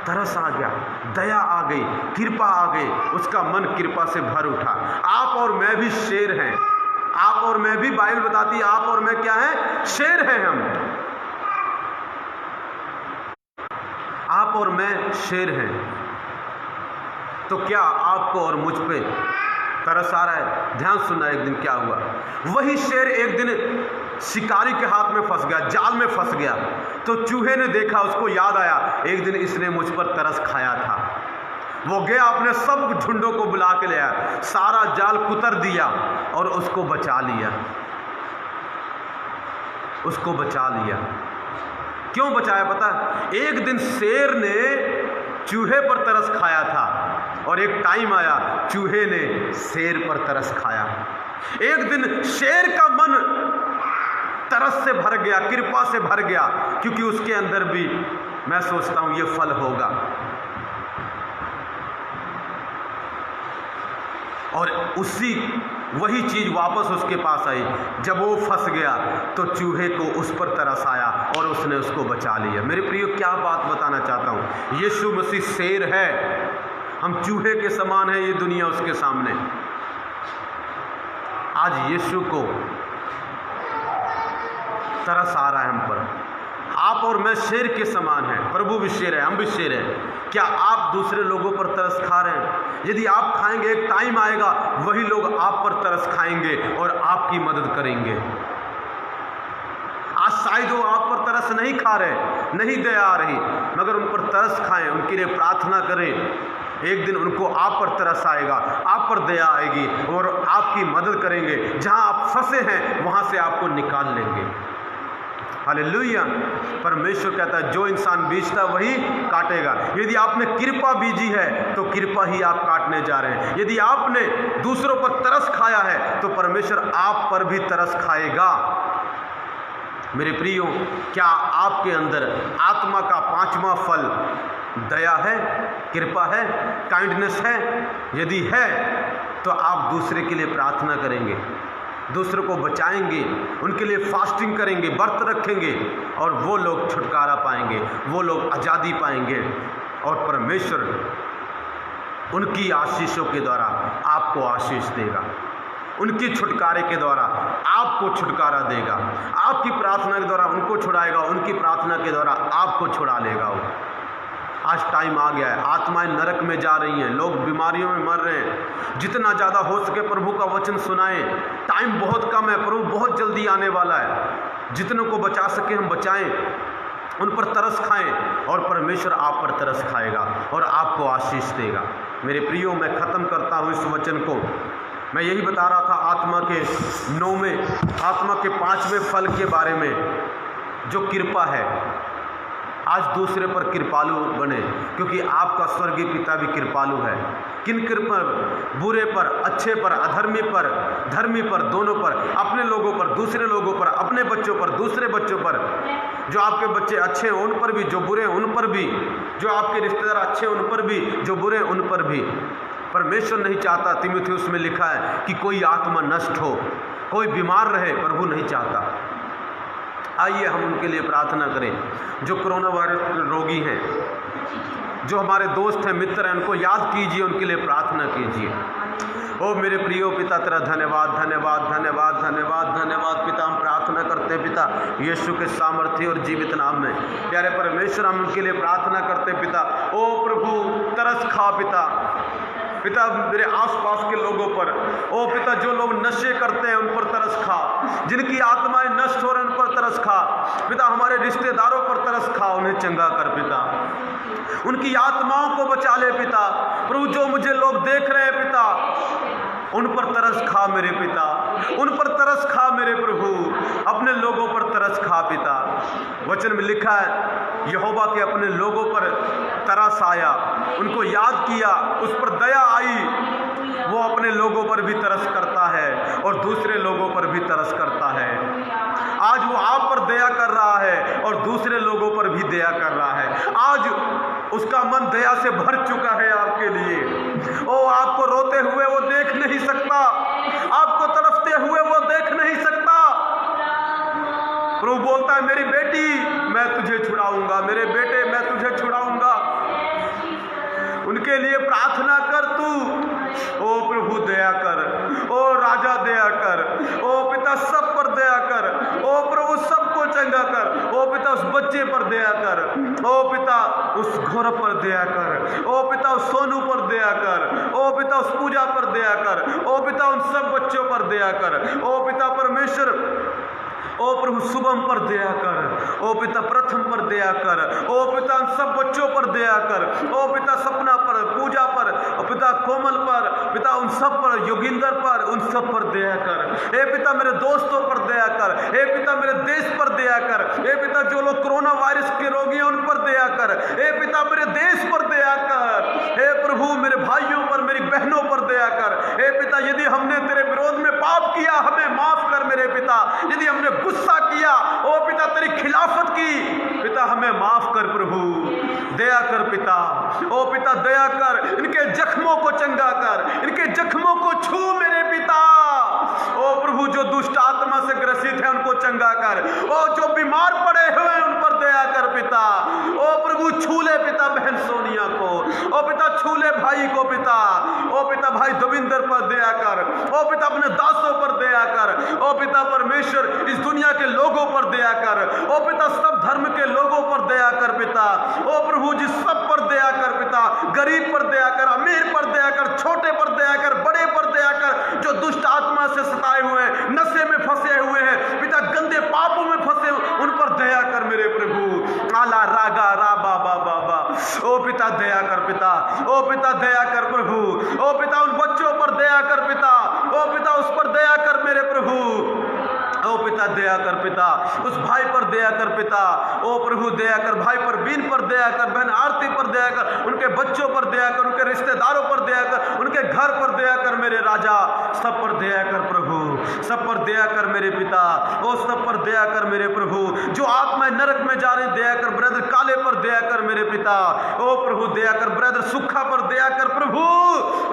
तरस आ गया, दया आ गई, कृपा आ गई, उसका मन कृपा से भर उठा। आप और मैं भी शेर हैं। आप और मैं भी, बाइबल बताती है, आप और मैं क्या है? शेर हैं हम। आप और मैं शेर हैं। तो क्या आपको और मुझ पे तरस आ रहा है? ध्यान सुनना। एक दिन क्या हुआ, वही शेर एक दिन शिकारी के हाथ में फंस गया, जाल में फंस गया। तो चूहे ने देखा, उसको याद आया, एक दिन इसने मुझ पर तरस खाया था। वो गया, अपने सब झुंडों को बुला के ले आया, सारा जाल कुतर दिया और उसको बचा लिया। उसको बचा लिया। क्यों बचाया पता? एक दिन शेर ने चूहे पर तरस खाया था और एक टाइम आया चूहे ने शेर पर तरस खाया। एक दिन शेर का मन तरस से भर गया, कृपा से भर गया, क्योंकि उसके अंदर भी, मैं सोचता हूं, ये फल होगा। और वही चीज वापस उसके पास आई। जब वो फंस गया तो चूहे को उस पर तरस आया और उसने उसको बचा लिया। मेरे प्रियो, क्या बात बताना चाहता हूँ, यीशु मसीह शेर है, हम चूहे के समान है ये दुनिया उसके सामने। आज यीशु को तरस आ रहा है हम पर। आप और मैं शेर के समान हैं, प्रभु भी शेर है, हम भी शेर हैं। क्या आप दूसरे लोगों पर तरस खा रहे हैं? यदि आप खाएंगे, एक टाइम आएगा वही लोग आप पर तरस खाएंगे और आपकी मदद करेंगे। आज शायद वो आप पर तरस नहीं खा रहे, नहीं दया आ रही, मगर उन पर तरस खाएं, उनके लिए प्रार्थना करें। एक दिन उनको आप पर तरस आएगा, आप पर दया आएगी और आपकी मदद करेंगे। जहां आप फंसे हैं वहां से आपको निकाल लेंगे। हालेलुया। परमेश्वर कहता है जो इंसान बीजता वही काटेगा। यदि आपने कृपा बीजी है तो कृपा ही आप काटने जा रहे हैं। यदि आपने दूसरों पर तरस खाया है तो परमेश्वर आप पर भी तरस खाएगा। मेरे प्रियो, क्या आपके अंदर आत्मा का 5वां फल दया है, कृपा है, काइंडनेस है? यदि है तो आप दूसरे के लिए प्रार्थना करेंगे, दूसरों को बचाएंगे, उनके लिए फास्टिंग करेंगे, व्रत रखेंगे और वो लोग छुटकारा पाएंगे, वो लोग आज़ादी पाएंगे और परमेश्वर उनकी आशीषों के द्वारा आपको आशीष देगा। उनकी छुटकारे के द्वारा आपको छुटकारा देगा। आपकी प्रार्थना के द्वारा उनको छुड़ाएगा, उनकी प्रार्थना के द्वारा आपको छुड़ा लेगा वो। आज टाइम आ गया है, आत्माएं नरक में जा रही हैं, लोग बीमारियों में मर रहे हैं। जितना ज़्यादा हो सके प्रभु का वचन सुनाएं। टाइम बहुत कम है, प्रभु बहुत जल्दी आने वाला है। जितनों को बचा सके हम बचाएं, उन पर तरस खाएं और परमेश्वर आप पर तरस खाएगा और आपको आशीष देगा। मेरे प्रियो, मैं ख़त्म करता हूँ इस वचन को। मैं यही बता रहा था आत्मा के 5वें फल के बारे में, जो कृपा है। आज दूसरे पर कृपालु बने, क्योंकि आपका स्वर्गीय पिता भी कृपालु है। किन पर? बुरे पर, अच्छे पर, अधर्मी पर, धर्मी पर, दोनों पर, अपने लोगों पर, दूसरे लोगों पर, अपने बच्चों पर, दूसरे बच्चों पर। जो आपके बच्चे अच्छे हैं उन पर भी, जो बुरे हैं उन पर भी, जो आपके रिश्तेदार अच्छे हैं उन पर भी, जो बुरे हैं उन पर भी। परमेश्वर नहीं चाहता, तीमुथियुस में लिखा है, कि कोई आत्मा नष्ट हो, कोई बीमार रहे, प्रभु नहीं चाहता। आइए हम उनके लिए प्रार्थना करें जो कोरोना वायरस के रोगी हैं, जो हमारे दोस्त हैं, मित्र हैं, उनको याद कीजिए, उनके लिए प्रार्थना कीजिए। ओ मेरे प्रियो पिता, तेरा धन्यवाद, धन्यवाद, धन्यवाद, धन्यवाद, धन्यवाद पिता। हम प्रार्थना करते हैं पिता यीशु के सामर्थ्य और जीवित नाम में। प्यारे परमेश्वर, हम उनके लिए प्रार्थना करते हैं पिता। ओ प्रभु, तरस खा पिता, पिता मेरे आसपास के लोगों पर। ओ पिता, जो लोग नशे करते हैं उन पर तरस खा, जिनकी आत्माएं नष्ट हो रही हैं उन पर तरस खा पिता। हमारे रिश्तेदारों पर तरस खा, उन्हें चंगा कर पिता, उनकी आत्माओं को बचा ले पिता। प्रभु, जो मुझे लोग देख रहे हैं पिता, उन पर तरस खा मेरे पिता, उन पर तरस खा मेरे प्रभु, अपने लोगों पर तरस खा पिता। वचन में लिखा है, यहोवा के अपने लोगों पर तरस आया, उनको याद किया, उस पर दया आई। वो अपने लोगों पर भी तरस करता है और दूसरे लोगों पर भी तरस करता है। आज वो आप पर दया कर रहा है और दूसरे लोगों पर भी दया कर रहा है। आज उसका मन दया से भर चुका है आपके लिए। ओ, आपको रोते हुए वो देख नहीं सकता, आपको तड़पते हुए वो देख नहीं सकता। प्रभु बोलता है, मेरी बेटी मैं तुझे छुड़ाऊंगा, मेरे बेटे मैं तुझे छुड़ाऊंगा। उनके लिए प्रार्थना कर तू। ओ प्रभु दया कर, ओ राजा दया कर, ओ पिता सब पर दया कर, ओ प्रभु सबको चंगा कर। ओ पिता उस बच्चे पर दया कर, ओ पिता उस घोर पर दया कर, ओ पिता उस सोनू पर दया कर, ओ पिता उस पूजा पर दया कर, ओ पिता उन सब बच्चों पर दया कर। ओ पिता परमेश्वर, ओ प्रभु शुभम पर दया कर, ओ पिता प्रथम पर दया कर, ओ पिता उन सब बच्चों पर दया कर, ओ पिता सपना पर, पूजा पर, ओ पिता कोमल पर, पिता उन सब पर, योगिंदर पर, उन सब पर दया कर। ए पिता मेरे दोस्तों पर दया कर, ए पिता मेरे देश पर दया कर, ए पिता जो लोग कोरोना वायरस के रोगी हैं उन पर दया कर, ए पिता मेरे देश पर दया कर। हे प्रभु मेरे भाइयों पर, मेरी बहनों पर दया कर। हे पिता, यदि हमने तेरे विरोध में पाप किया हमें माफ कर मेरे पिता। यदि हमने गुस्सा किया, ओ पिता तेरी खिलाफत की, पिता हमें माफ कर प्रभु, दया कर पिता। ओ पिता दया कर, इनके जख्मों को चंगा कर, इनके जख्मों को छू मेरे पिता। ओ प्रभु, जो दुष्ट आत्मा से ग्रसित है उनको चंगा कर, ओ जो बीमार पड़े हुए हैं उन पर दया कर पिता। ओ प्रभु छू ले पिता बहन सोनिया को, ओ पिता छू ले भाई को पिता। ओ पिता भाई दविंदर पर दया कर, ओ पिता अपने दासों पर दया कर, ओ पिता परमेश्वर इस दुनिया के लोगों पर दया कर। पिता। ओ प्रभु जी सब पर दया कर पिता, गरीब पर दया कर, अमीर पर दया कर, छोटे पर दया कर, बड़े पर दया कर, जो दुष्ट आत्मा से सताए हुए हैं, नशे में फंसे हुए हैं पिता, गंदे पापों में फंसे, उन पर दया कर मेरे प्रभु। आला रागा रा बाबा बाबा, ओ पिता दया कर पिता, ओ पिता दया कर प्रभु, ओ पिता उन बच्चों पर दया कर पिता, ओ पिता उस पर दया कर मेरे प्रभु, ओ पिता दया कर पिता, उस भाई पर दया कर पिता, ओ प्रभु दया कर, भाई पर, बीन पर दया कर, बहन आरती पर दया कर, उनके बच्चों पर दया कर, उनके रिश्तेदारों पर दया कर, उनके घर पर दया कर मेरे राजा, सब पर दया कर प्रभु, सब पर दया कर मेरे पिता, ओ सब पर दया कर मेरे प्रभु, जो आत्माएं नरक में जा रही दया कर, ब्रदर काले पर दया कर मेरे पिता, ओ प्रभु दया कर, ब्रदर सुखा पर दया कर प्रभु,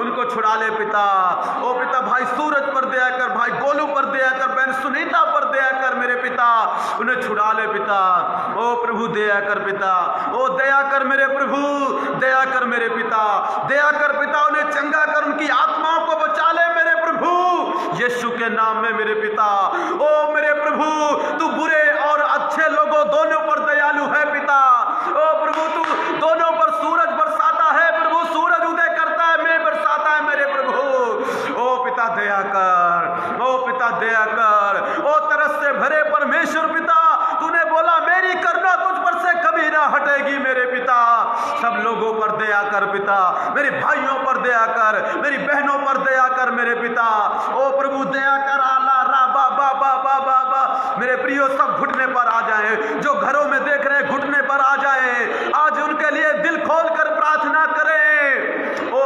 उनको छुड़ा ले पिता, ओ पिता भाई सूरज पर दया कर, भाई गोलू पर दया कर, बहन सुनीता पर दया कर मेरे पिता, उन्हें छुड़ा ले पिता, ओ प्रभु दया कर पिता, ओ दया कर मेरे प्रभु, दया कर मेरे पिता, दया कर पिता, उन्हें चंगा कर, उनकी आत्माओं को बचा ले मेरे प्रभु, यीशु के नाम में मेरे पिता। ओ मेरे प्रभु तू बुरे और अच्छे लोगों दोनों पर दयालु है पिता, ओ प्रभु तू दोनों पर सूरज बरसाता है प्रभु, सूरज उदय करता है, मैं बरसाता है मेरे प्रभु, ओ पिता दया कर, ओ पिता दया कर, ओ तरस से भरे परमेश्वर पिता, तूने बोला मेरी करुणा तुझ पर से कभी ना हटेगी मेरे पिता, सब लोगों पर दया कर पिता, मेरे भाइयों पर दया कर, मेरी बहनों पर दया कर मेरे पिता, ओ प्रभु दया कर, आला रा बा बा बा बा बा बा, मेरे प्रियो सब घुटने पर आ जाए, जो घरों में देख रहे घुटने पर आ जाए, आज उनके लिए दिल खोल कर प्रार्थना करें। ओ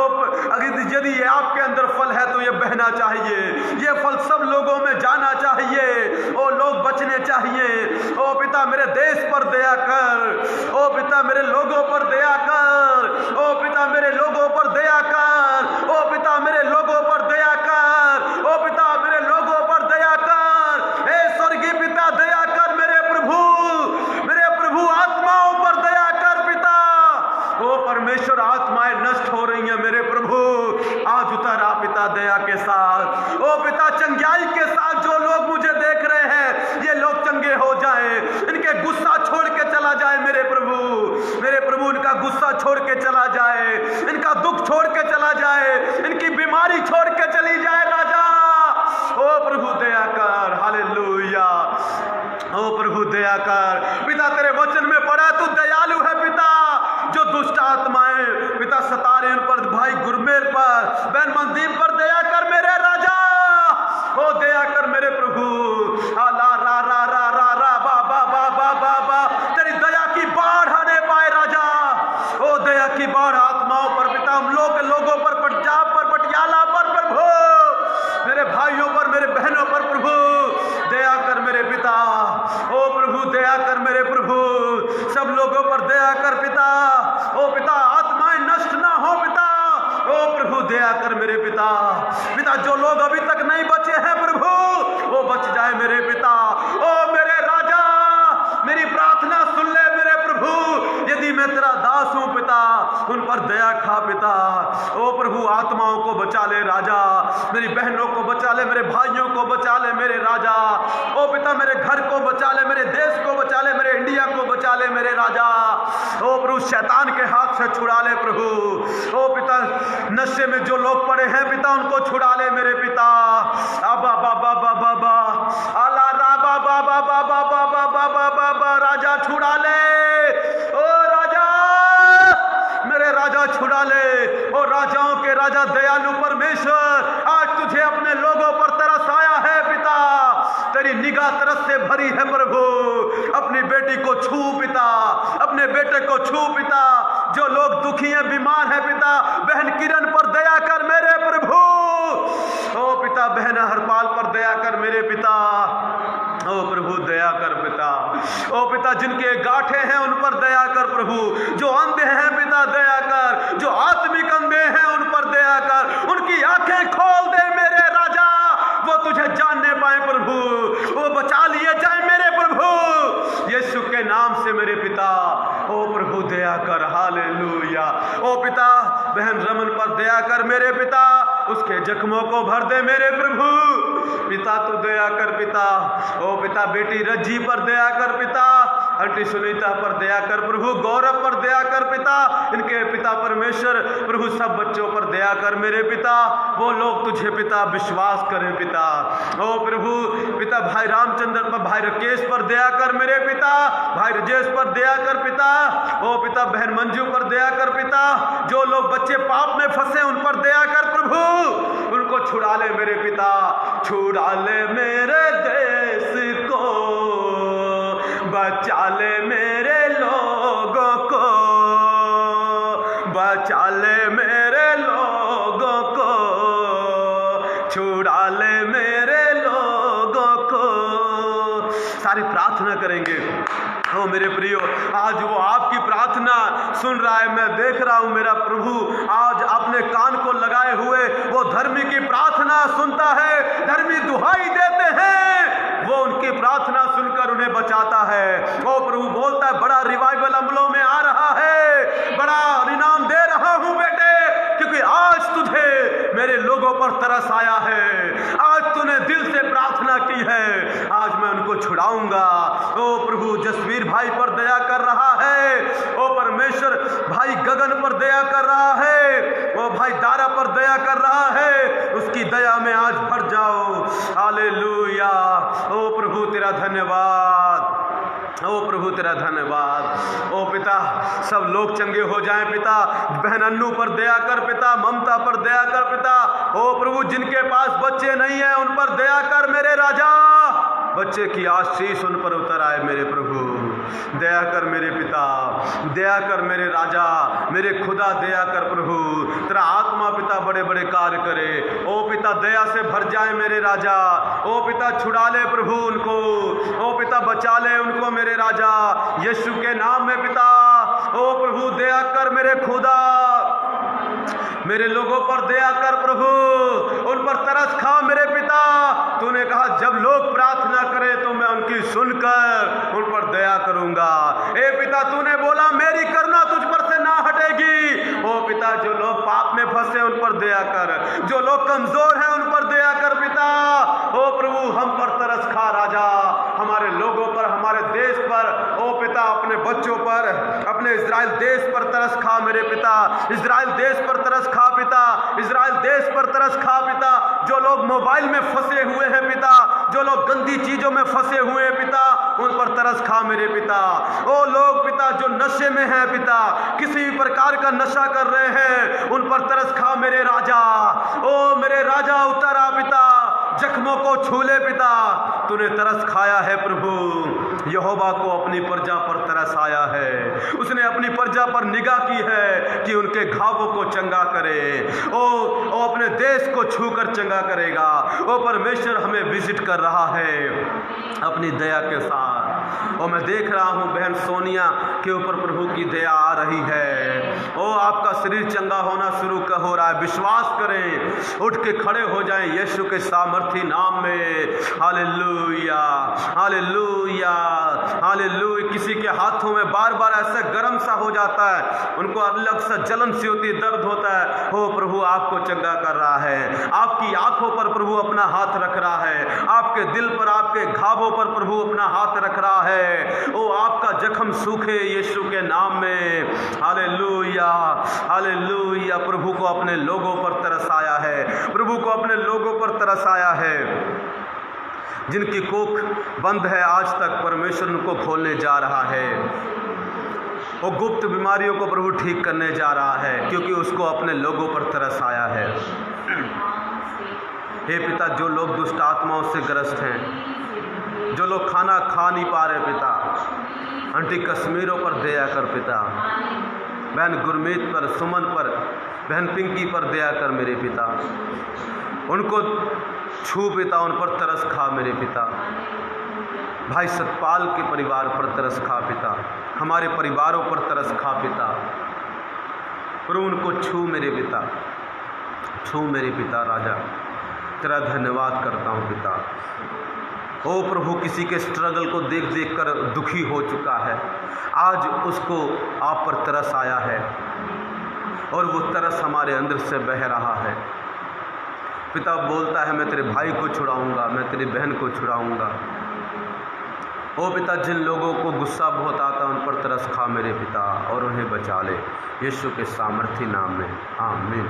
यदि ये आपके अंदर फल है तो ये बहना चाहिए, ये फल सब लोगों में जाना चाहिए, ओ लोग बचने चाहिए। ओ पिता मेरे देश पर दया कर, ओ पिता मेरे लोगों पर दया कर, ओ पिता मेरे लोगों पर दया कर, ओ पिता मेरे लोगों पर दया कर, ओ पिता मेरे लोगों पर दया कर, हे स्वर्गीय पिता दया कर मेरे प्रभु आत्माओं पर दया कर पिता, ओ परमेश्वर आत्माएं नष्ट हो रही हैं मेरे प्रभु, आज उतर आ पिता दया के साथ, ओ पिता चंगाई के साथ, जो लोग मुझे देख रहे हैं ये लोग चंगे हो जाए, इनके गुस्सा छोड़ के चला जाए मेरे प्रभु इनका गुस्सा छोड़ के चला जाए, इनका दुख छोड़ के चला जाए, इनकी बीमारी छोड़ के चली जाए राजा, ओ प्रभु दया कर, हालेलुया, ओ प्रभु दया कर पिता, तेरे वचन में पढ़ा तू दयालु है पिता, जो दुष्ट आत्माएं पिता सता रहे उन पर, भाई गुरमेल पर, बहन मनदीप पर दया कर मेरे राजा, ओ दया कर मेरे प्रभु, ला रा रा रा रा रा बा बा बा बा बा बा, तेरी दया की बाढ़ आने पाए राजा, ओ दया की बाढ़ आत्माओं पर पिता, हम लोगों पर, पंजाब पर, पटियाला पर प्रभु, मेरे भाइयों पर, मेरे बहनों पर प्रभु दया कर मेरे पिता, ओ प्रभु दया कर मेरे प्रभु, सब लोगों पर दया कर पिता, ओ पिता आत्माएं नष्ट ना हो पिता, ओ प्रभु दया कर मेरे पिता, पिता जो लोग अभी तक नहीं बचे हैं प्रभु वो बच जाए मेरे पिता, ओ मेरे राजा मेरी प्रार्थना सुन ले मेरे प्रभु, यदि मैं तेरा दास हूं पिता, उन पर दया खा पिता, ओ प्रभु आत्माओं को बचा ले राजा, मेरी बहनों को बचा ले, मेरे भाइयों को बचा ले मेरे राजा, ओ पिता मेरे घर को बचा ले, मेरे देश को बचा ले, मेरे इंडिया को बचा ले मेरे राजा, ओ प्रभु शैतान के हाथ से छुड़ा ले प्रभु, ओ पिता नशे में जो लोग पड़े हैं पिता उनको छुड़ा ले मेरे पिता, आबा बाबा बाबा बा आला रा बाबा बाबा बाबा बाबा बाबा राजा छुड़ा ले, ओ राजा मेरे राजा छुड़ा ले, ओ राजाओं के राजा दयालु परमेश्वर, आज तुझे अपने लोगों पर तरस आया है पिता, तेरी निगाह तरस से भरी है प्रभु, अपनी बेटी को छू पिता, अपने बेटे को छू पिता, जो लोग दुखी हैं बीमार हैं पिता, बहन किरण पर दया कर मेरे प्रभु, ओ पिता बहन हरपाल पर दया कर मेरे पिता, ओ प्रभु दया कर पिता, ओ पिता जिनके गांठे हैं उन पर दया कर प्रभु, जो अंधे हैं पिता दया कर, जो आत्मिक अंधे हैं उन पर दया कर, उनकी आंखें खोल दे मेरे राजा, वो तुझे जानने पाए प्रभु, वो बचा लिए जाए मेरे प्रभु, यीशु के नाम से मेरे पिता, ओ प्रभु दया कर, हालेलुया, ओ पिता बहन रमन पर दया कर मेरे पिता, उसके जख्मों को भर दे मेरे प्रभु, पिता तू दया कर पिता, ओ पिता बेटी रज्जी पर दया कर पिता, आंटी सुनीता पर दया कर प्रभु, गौरव पर दया कर पिता, इनके पिता परमेश्वर प्रभु सब बच्चों पर दया कर मेरे पिता, वो लोग तुझे पिता विश्वास करें पिता। ओ प्रभु पिता भाई रामचंद्र पर, भाई राकेश पर दया कर मेरे पिता, भाई राजेश पर दया कर पिता। ओ पिता बहन मंजू पर दया कर पिता, जो लोग बच्चे पाप में फंसे उन पर दया कर प्रभु, उनको छुड़ा ले मेरे पिता, छुड़ा ले मेरे देश को, बचा ले मेरे लोगों को, बचा ले मेरे लोगों को, छुड़ा ले मेरे लोगों को। सारी प्रार्थना करेंगे। ओ मेरे प्रियो, आज वो आपकी प्रार्थना सुन रहा है, मैं देख रहा हूँ मेरा प्रभु आज अपने कान को लगाए हुए वो धर्मी की प्रार्थना सुनता है, धर्मी दुहाई देते हैं, वो उनकी प्रार्थना सुनकर उन्हें बचाता है। ओ प्रभु बोलता है बड़ा रिवाइवल अमलों में आ रहा है, बड़ा इनाम दे रहा हूँ बेटे, क्योंकि आज तुझे मेरे लोगों पर तरस आया है, आज तूने दिल से प्रार्थना की है, आज मैं उनको छुड़ाऊंगा। ओ प्रभु जसवीर भाई पर दया कर रहा है, ओ परमेश्वर भाई गगन पर दया कर रहा है, ओ भाई दारा पर दया कर रहा है, उसकी दया में आज भर जाओ। हालेलुया। ओ प्रभु तेरा धन्यवाद, ओ प्रभु तेरा धन्यवाद। ओ पिता सब लोग चंगे हो जाएं पिता, बहन अन्नू पर दया कर पिता, ममता पर दया कर पिता। ओ प्रभु जिनके पास बच्चे नहीं है उन पर दया कर मेरे राजा, बच्चे की आशीष उन पर उतर आए मेरे प्रभु, दया कर मेरे पिता, दया कर मेरे राजा, मेरे खुदा दया कर प्रभु, तेरा आत्मा पिता बड़े बड़े कार्य करे। ओ पिता दया से भर जाए मेरे राजा, ओ पिता छुड़ा ले प्रभु उनको, ओ पिता बचा ले उनको मेरे राजा, यीशु के नाम में पिता। ओ प्रभु दया कर मेरे खुदा, मेरे लोगों पर दया कर प्रभु, उन पर तरस खा मेरे पिता। तूने कहा जब लोग प्रार्थना करें तो मैं उनकी सुनकर उन पर दया करूंगा। ए पिता तूने बोला मेरी करुणा तुझ पर से ना हटेगी। ओ पिता जो लोग पाप में फंसे उन पर दया कर, जो लोग कमजोर हैं उन पर दया कर पिता। ओ प्रभु हम पर तरस खा राजा, हमारे लोगों पर, हमारे देश पर, ओ पिता अपने बच्चों पर, अपने इजराइल देश पर तरस खा मेरे पिता, इजराइल देश पर तरस खा पिता, इजराइल देश पर तरस खा पिता। जो लोग मोबाइल में फंसे हुए हैं पिता, जो लोग गंदी चीजों में फंसे हुए हैं पिता, उन पर तरस खा मेरे पिता। ओ लोग पिता जो नशे में हैं पिता, किसी भी प्रकार का नशा कर रहे हैं, उन पर तरस खा मेरे राजा। ओ मेरे राजा उतर आ पिता, जख्मों को छू ले पिता। तूने तरस खाया है प्रभु, यहोवा को अपनी प्रजा पर तरस आया है, उसने अपनी प्रजा पर निगाह की है कि उनके घावों को चंगा करे। ओ अपने देश को छूकर चंगा करेगा। ओ परमेश्वर हमें विजिट कर रहा है अपनी दया के साथ। और मैं देख रहा हूँ बहन सोनिया के ऊपर प्रभु की दया आ रही है। ओ आपका शरीर चंगा होना शुरू हो रहा है, विश्वास करें, उठ के खड़े हो जाएं यीशु के सामर्थी नाम में। Hallelujah, hallelujah, hallelujah. किसी के हाथों में बार बार ऐसा गर्म सा हो जाता है, उनको अलग सा जलन सी होती, दर्द होता है। हो प्रभु आपको चंगा कर रहा है, आपकी आंखों पर प्रभु अपना हाथ रख रहा है, आपके दिल पर, आपके घावों पर प्रभु अपना हाथ रख रहा है। ओ आपका जख्म सूखे यीशु के नाम में। Hallelujah, hallelujah. प्रभु को अपने लोगों पर तरस आया है, प्रभु को अपने लोगों पर तरस आया है। जिनकी कोख बंद है आज तक परमेश्वर उनको खोलने जा रहा है। वो गुप्त बीमारियों को प्रभु ठीक करने जा रहा है, क्योंकि उसको अपने लोगों पर तरस आया है। हे पिता जो लोग दुष्ट आत्माओं से ग्रस्त हैं, जो लोग खाना खा नहीं पा रहे पिता, आंटी कश्मीरों पर दया कर पिता, बहन गुरमीत पर, सुमन पर, बहन पिंकी पर दया कर मेरे पिता, उनको छू पिता, उन पर तरस खा मेरे पिता। भाई सतपाल के परिवार पर तरस खा पिता, हमारे परिवारों पर तरस खा पिता, प्रभु उनको छू मेरे पिता, छू मेरे पिता। राजा तेरा धन्यवाद करता हूँ पिता। ओ प्रभु किसी के स्ट्रगल को देख देख कर दुखी हो चुका है, आज उसको आप पर तरस आया है और वो तरस हमारे अंदर से बह रहा है। पिता बोलता है मैं तेरे भाई को छुड़ाऊंगा, मैं तेरी बहन को छुड़ाऊंगा। ओ पिता, जिन लोगों को गुस्सा बहुत आता उन पर तरस खा मेरे पिता, और उन्हें बचा ले यीशु के सामर्थी नाम में, आमीन।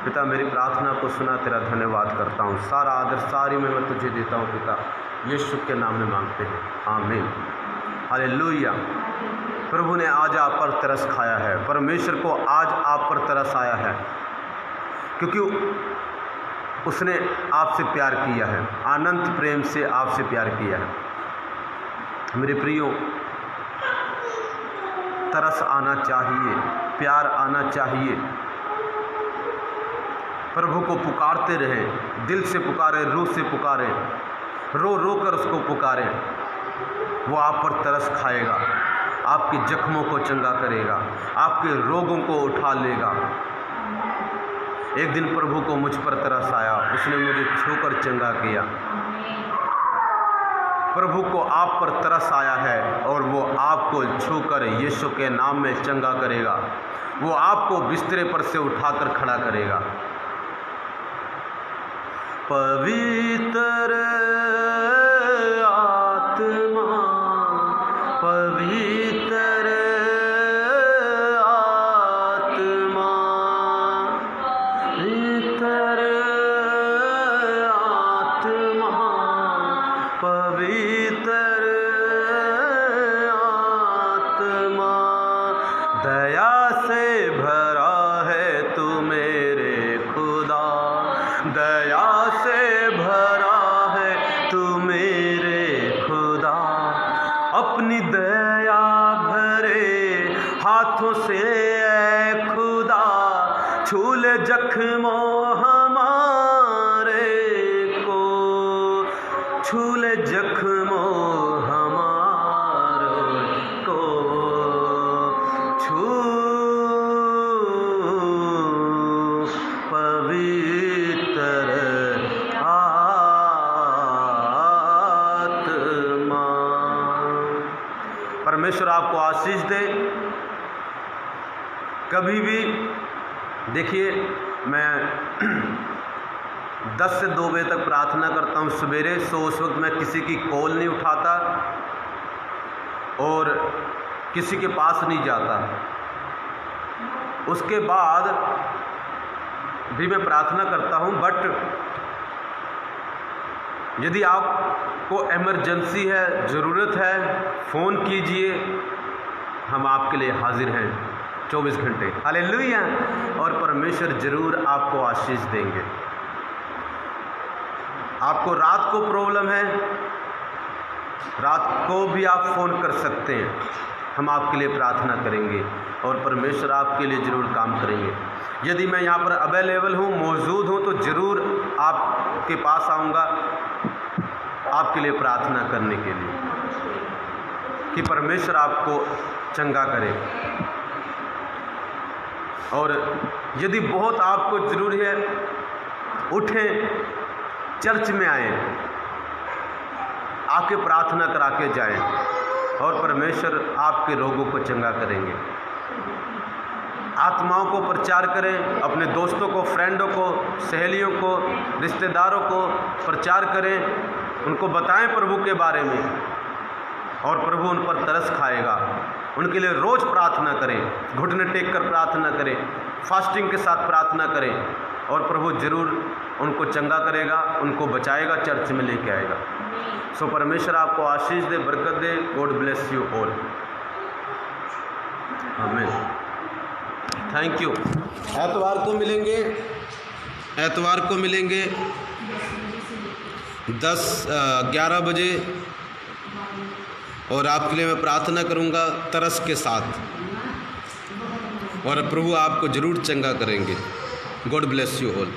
पिता, मेरी प्रार्थना को सुना, तेरा धन्यवाद करता हूँ। सारा आदर, सारी मैं तुझे देता हूँ पिता, यीशु के नाम में मांगते हैं, आमीन। हालेलुया। प्रभु ने आज आप पर तरस खाया है, परमेश्वर को आज आप पर तरस आया है, क्योंकि उसने आपसे प्यार किया है, अनंत प्रेम से आपसे प्यार किया है। मेरे प्रियो, तरस आना चाहिए, प्यार आना चाहिए। प्रभु को पुकारते रहें, दिल से पुकारें, रूह से पुकारें, रो रो कर उसको पुकारें। वो आप पर तरस खाएगा, आपके जख्मों को चंगा करेगा, आपके रोगों को उठा लेगा। एक दिन प्रभु को मुझ पर तरस आया, उसने मुझे छूकर चंगा किया। प्रभु को आप पर तरस आया है और वो आपको छूकर यीशु के नाम में चंगा करेगा। वो आपको बिस्तरे पर से उठाकर खड़ा करेगा। पवित्र आत्मा, पवित्र आत्मा, पवित्र आत्मा, पवित्र आत्मा, दया से भरा है तू मेरे खुदा, दया से भरा है तू मेरे खुदा। अपनी दया भरे हाथों से ऐ खुदा, छू ले जख्मों हमारे को, छू ले जख्मों हमारे को, छू पवित्र आत्मा। परमेश्वर आपको आशीष दे। कभी भी देखिए, मैं 10 से 2 बजे तक प्रार्थना करता हूँ सवेरे, सो उस वक्त मैं किसी की कॉल नहीं उठाता और किसी के पास नहीं जाता। उसके बाद भी मैं प्रार्थना करता हूँ, बट यदि आपको इमरजेंसी है, ज़रूरत है, फ़ोन कीजिए, हम आपके लिए हाजिर हैं 24 घंटे। हालेलुया। और परमेश्वर ज़रूर आपको आशीष देंगे। आपको रात को प्रॉब्लम है, रात को भी आप फ़ोन कर सकते हैं, हम आपके लिए प्रार्थना करेंगे और परमेश्वर आपके लिए ज़रूर काम करेंगे। यदि मैं यहाँ पर अवेलेबल हूँ, मौजूद हूँ, तो ज़रूर आपके पास आऊँगा आपके लिए प्रार्थना करने के लिए कि परमेश्वर आपको चंगा करे। और यदि बहुत आपको ज़रूरी है, उठें, चर्च में आएँ, आके प्रार्थना करा के जाएँ और परमेश्वर आपके रोगों को चंगा करेंगे। आत्माओं को प्रचार करें, अपने दोस्तों को, फ्रेंडों को, सहेलियों को, रिश्तेदारों को प्रचार करें, उनको बताएं प्रभु के बारे में और प्रभु उन पर तरस खाएगा। उनके लिए रोज़ प्रार्थना करें, घुटने टेक कर प्रार्थना करें, फास्टिंग के साथ प्रार्थना करें और प्रभु ज़रूर उनको चंगा करेगा, उनको बचाएगा, चर्च में लेके आएगा। सो परमेश्वर आपको आशीष दे, बरकत दे। God bless you all. आमीन। Thank you. एतवार को मिलेंगे, एतवार को मिलेंगे 11 बजे और आपके लिए मैं प्रार्थना करूंगा तरस के साथ और प्रभु आपको ज़रूर चंगा करेंगे। God bless you all.